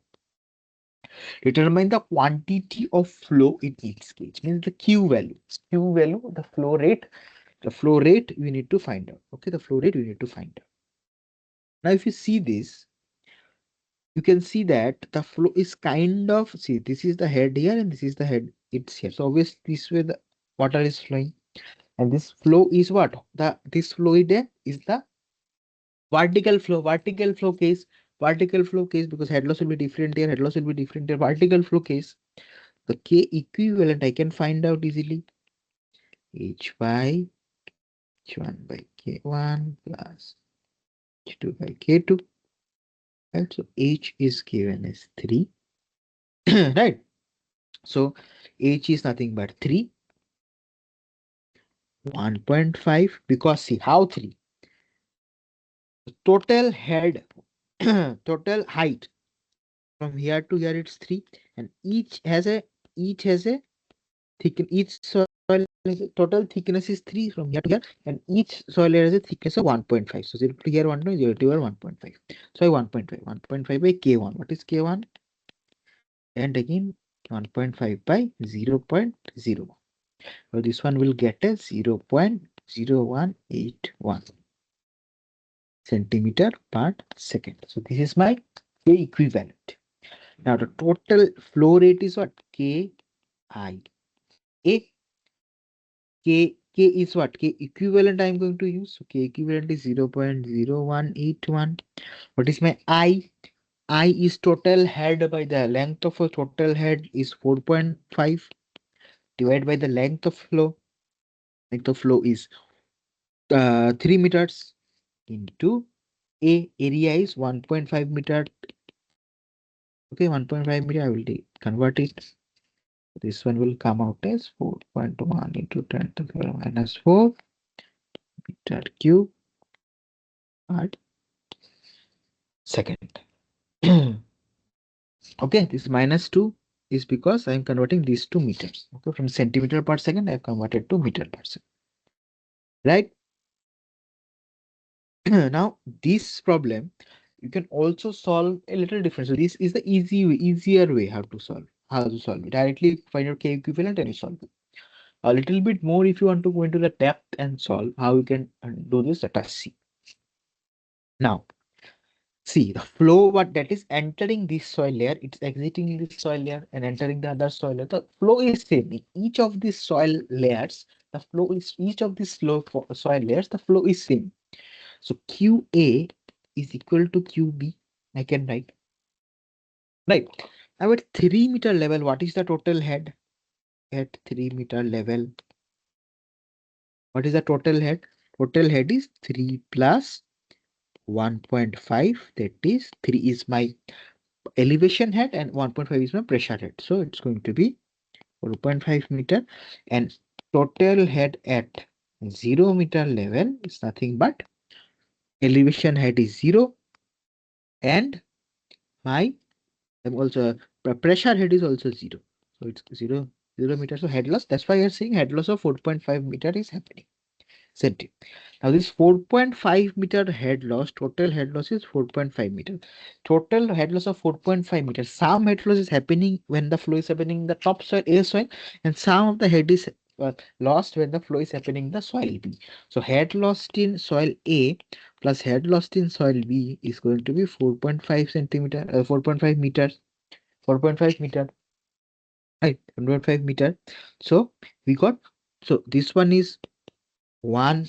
Determine the quantity of flow in each gauge, means the Q value. Q value, the flow rate. The flow rate we need to find out. Okay, the flow rate we need to find out. Now, if you see this, you can see that the flow is kind of, see, this is the head here and this is the head. It's here. So obviously this way the water is flowing, and this flow is what? This fluid is the vertical flow. Vertical flow case, because head loss will be different here. Head loss will be different here. Vertical flow case. The K equivalent I can find out easily. H by H1 by K1 plus H2 by K2. Right? So H is given as 3. Right? So H is nothing but 3. 1.5, because see how 3. Total head, total height from here to here it's 3, and each has a thicken, each soil total thickness is 3 from here to here, and each soil has a thickness of 1.5. So 0 to here 1, 0 to here 1.5. So 1.5, 1.5 by K1. What is K1? And again 1.5 by 0.01. So this one will get a 0.0181 centimeter per second. So this is my K equivalent. Now the total flow rate is what? K I A. K is what? K equivalent I am going to use. So K equivalent is 0.0181. What is my I? I is total head by the length of a total head is 4.5 divided by the length of flow. Length of flow is 3 meters into A. Area is 1.5 meter. Okay, 1.5 meter. I will convert it. This one will come out as 4.1 into 10 to the power minus 4 meter cube per second. Okay, this minus 2 is because I am converting these to meters. Okay, from centimeter per second, I have converted to meter per second. Right? Now, this problem you can also solve a little different. So this is the easier way how to solve it. Directly find out K equivalent and you solve it. A little bit more if you want to go into the depth and solve how you can do this, let us see. Now, see the flow what that is entering this soil layer, it's exiting this soil layer and entering the other soil layer. The flow is same in each of these soil layers. The flow is each of these soil layers, the flow is same. So QA is equal to QB. I can write. Right. Now at 3 meter level, what is the total head? At 3 meter level, what is the total head? Total head is 3 plus 1.5. That is 3 is my elevation head and 1.5 is my pressure head. So it's going to be 4.5 meter, and total head at 0 meter level is nothing but elevation head is 0 and my also pressure head is also 0. So it's 0 meter. So head loss. That's why you're saying head loss of 4.5 meter is happening. Centi. Now this 4.5 meter head loss, total head loss is 4.5 meter. Total head loss of 4.5 meters. Some head loss is happening when the flow is happening in the top soil A soil, and some of the head is lost when the flow is happening in the soil B. So head lost in soil A plus head lost in soil B is going to be 4.5 centimeter, 4.5 meters, 4.5 meter, right? 4.5 meter. So we got, so this one is one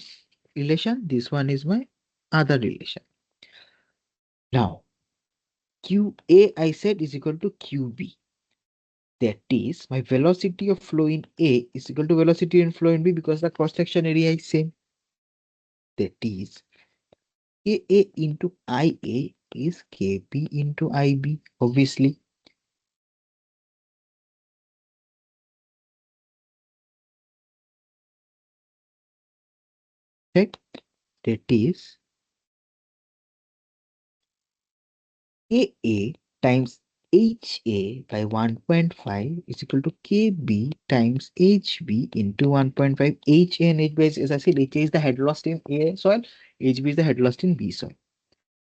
relation, this one is my other relation. Now QA I said is equal to QB. That is my velocity of flow in A is equal to velocity in flow in B because the cross section area is same. That is KA into IA is KB into IB, obviously. Right? That is AA times HA by 1.5 is equal to KB times HB into 1.5. HA and HB is, as I said, HA is the head lost in A soil, HB is the head lost in B soil.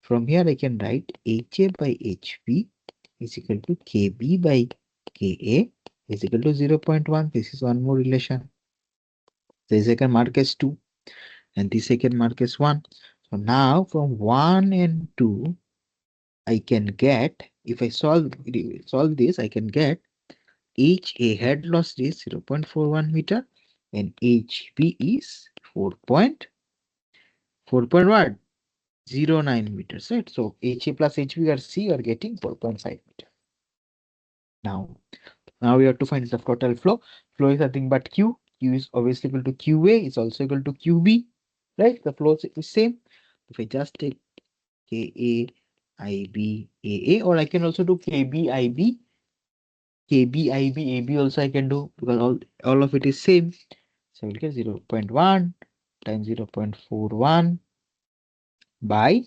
From here, I can write HA by HB is equal to KB by KA is equal to 0.1. This is one more relation. This I can mark as 2 and this I can mark as 1. So now from 1 and 2, I can get, if I solve this, I can get HA head loss is 0.41 meter and HB is 4.09 meters, right? So HA plus HB or C are getting 4.5 meter. Now we have to find the total flow. Flow is nothing but Q. Q is obviously equal to QA, is also equal to QB, right? The flow is same. If I just take KA, IB, AA, or I can also do KB, IB, KB, IB, AB also I can do because all of it is same. So we'll get 0.1 times 0.41 by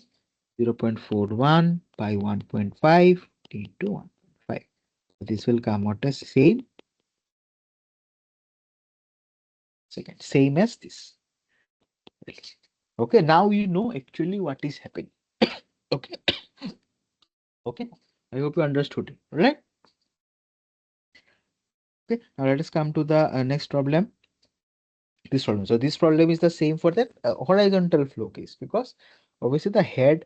0.41 by 1.5 into 1.5. This will come out as same as this. Okay, now you know actually what is happening. Okay, okay. I hope you understood it. Right? Okay. Now let us come to the next problem. This problem. So this problem is the same for the horizontal flow case because obviously the head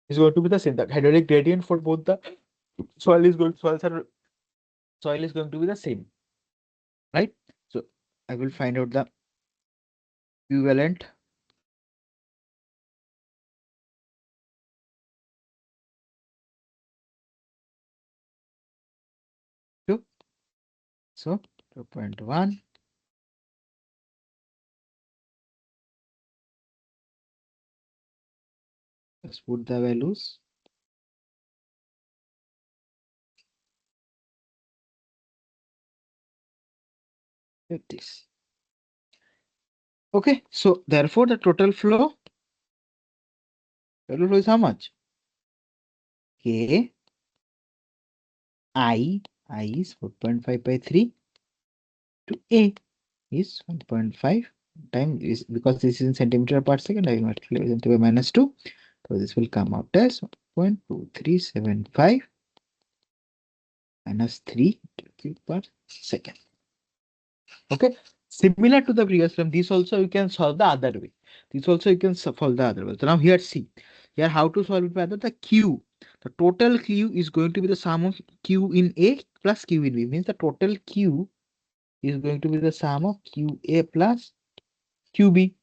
is going to be the same. The hydraulic gradient for both the soil is going to be the same, right? So I will find out the equivalent to, so 2.1. Let's put the values. Like this. Okay, so therefore the total flow is how much? K I is 4.5 by 3 to A is 1.5 times is because this is in centimeter per second. I will multiply by -2. So this will come out as 0.2375 minus 3 cube per second. Okay. Similar to the previous problem, this also you can solve the other way. This also you can solve the other way. So now here see, here how to solve it by the Q. The total Q is going to be the sum of Q in A plus Q in B. Means the total Q is going to be the sum of QA plus QB.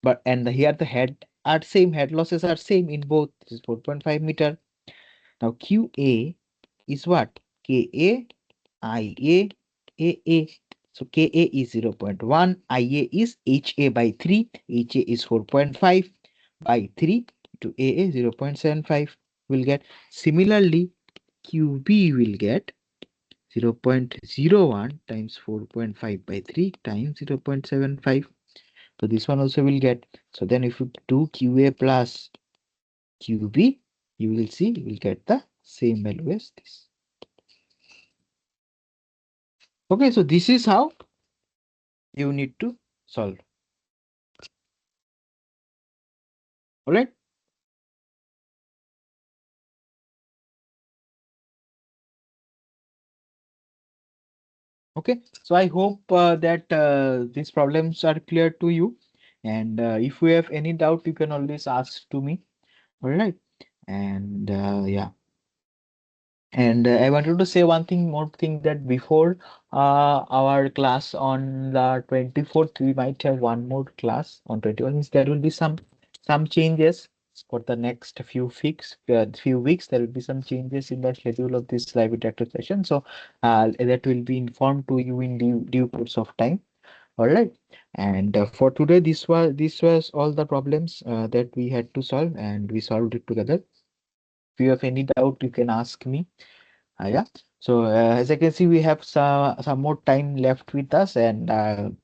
But and here the head are same, head losses are same in both. This is 4.5 meter. Now QA is what? KA, IA, AA. So KA is 0.1, IA is HA by 3, HA is 4.5 by 3 to AA 0.75 will get. Similarly, QB will get 0.01 times 4.5 by 3 times 0.75. So this one also will get. So then if you do QA plus QB, you will see you will get the same value as this. Okay, so this is how you need to solve. All right. Okay, so I hope that these problems are clear to you. And if you have any doubt, you can always ask to me. All right. And yeah. And I wanted to say one thing more thing that before our class on the 24th, we might have one more class on 21st. Means there will be some changes for the next few weeks. There will be some changes in the schedule of this live interactive session. So that will be informed to you in due course of time. All right. And for today, this was all the problems that we had to solve, and we solved it together. If you have any doubt, you can ask me. Yeah. So as I can see, we have some more time left with us, and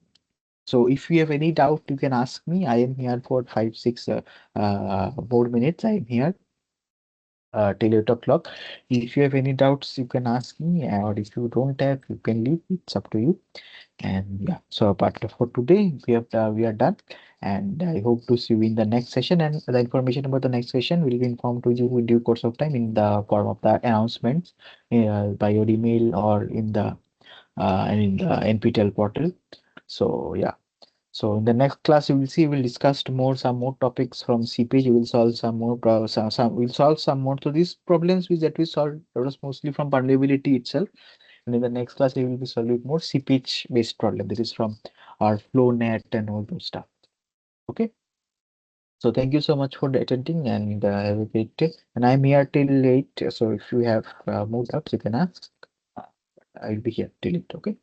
so if you have any doubt, you can ask me. I am here for 5, 6 more minutes. I am here till 8 o'clock. If you have any doubts, you can ask me, or if you don't have, you can leave. It's up to you. And yeah, so but for today, we are done, and I hope to see you in the next session. And the information about the next session will be informed to you in due course of time in the form of the announcements by your email or in the and in the NPTEL portal. So yeah. So in the next class, you will see we'll discuss some more topics from CPage. You will solve some more we'll solve some more. So these problems that we solved, that was mostly from vulnerability itself. And in the next class, we will be solving more CPH based problem. This is from our flow net and all those stuff. Okay. So thank you so much for attending, and have a great day. And I'm here till 8. So if you have more doubts, you can ask. Uh, I'll be here till 8. Okay.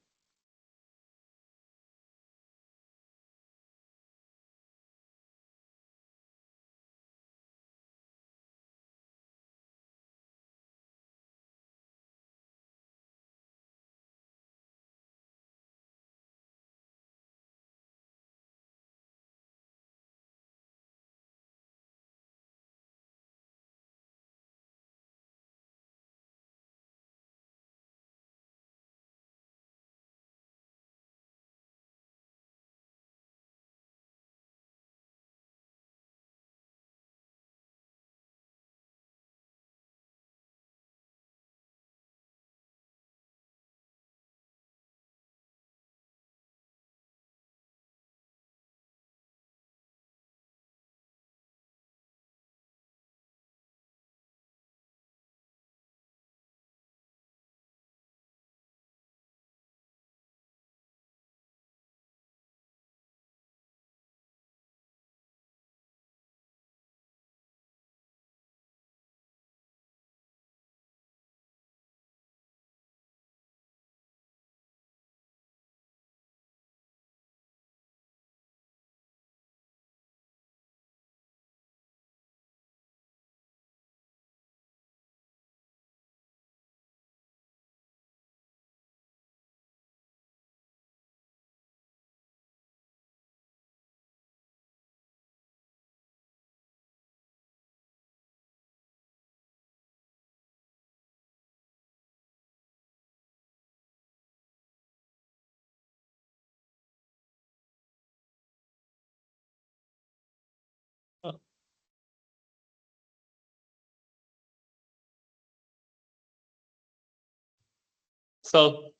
So,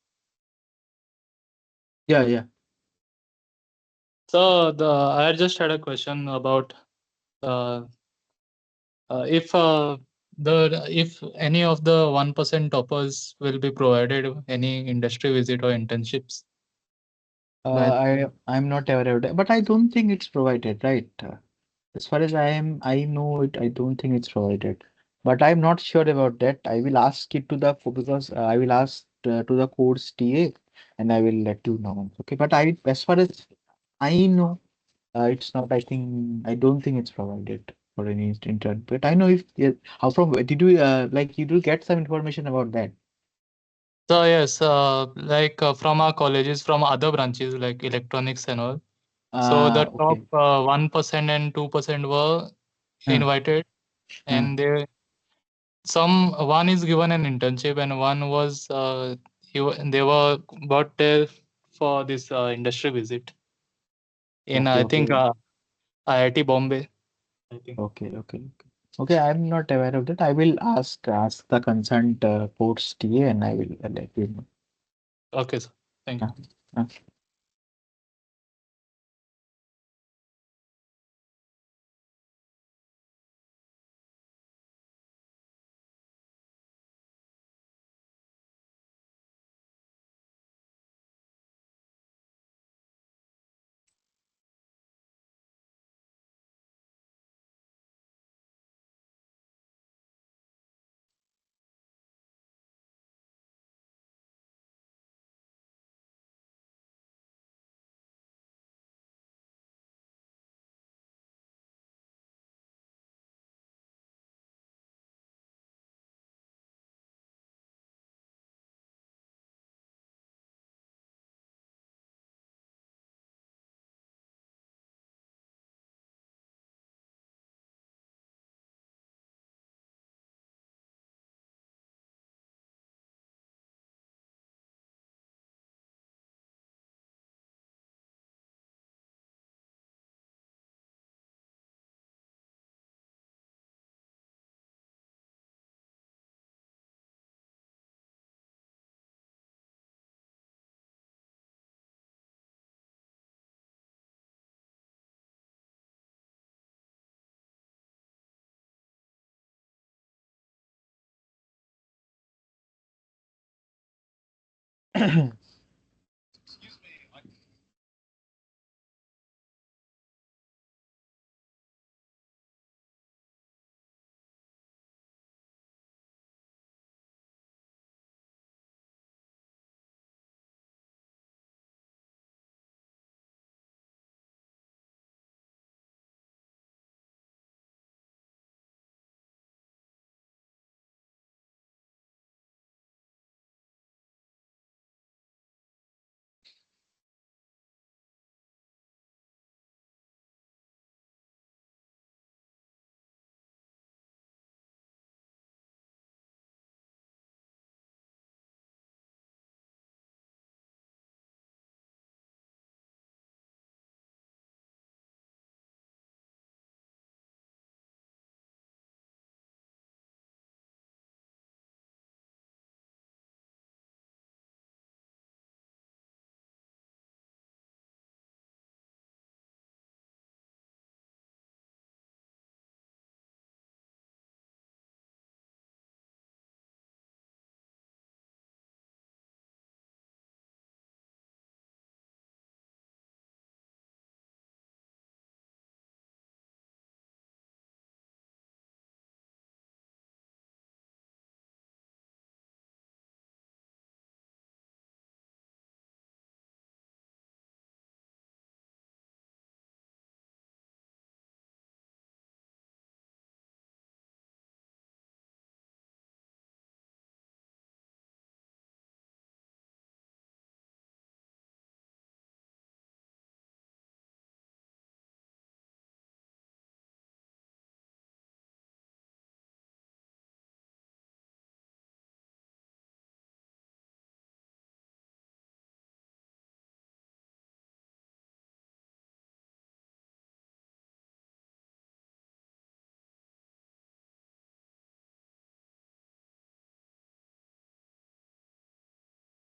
Yeah, yeah. I just had a question about uh, if any of the 1% toppers will be provided any industry visit or internships by. I'm not aware of that, but I don't think it's provided, right? As far as I know it, I don't think it's provided. But I'm not sure about that. I will ask it to the because I will ask to the course TA and I will let you know. Okay, but as far as I know, it's not. I don't think it's provided for any intern. But I know if yeah, how from did you like you do get some information about that? So yes, like from our colleges, from other branches like electronics and all. So the top Okay. 1% and 2% were Uh, invited, uh, and one is given an internship, and one was they were got there for this industry visit in okay. I think Okay. IIT Bombay. I think. Okay. Okay. Okay. Okay. I'm not aware of that. I will ask the concerned course TA and I will let you know. Okay, sir. Thank Uh, you. uh.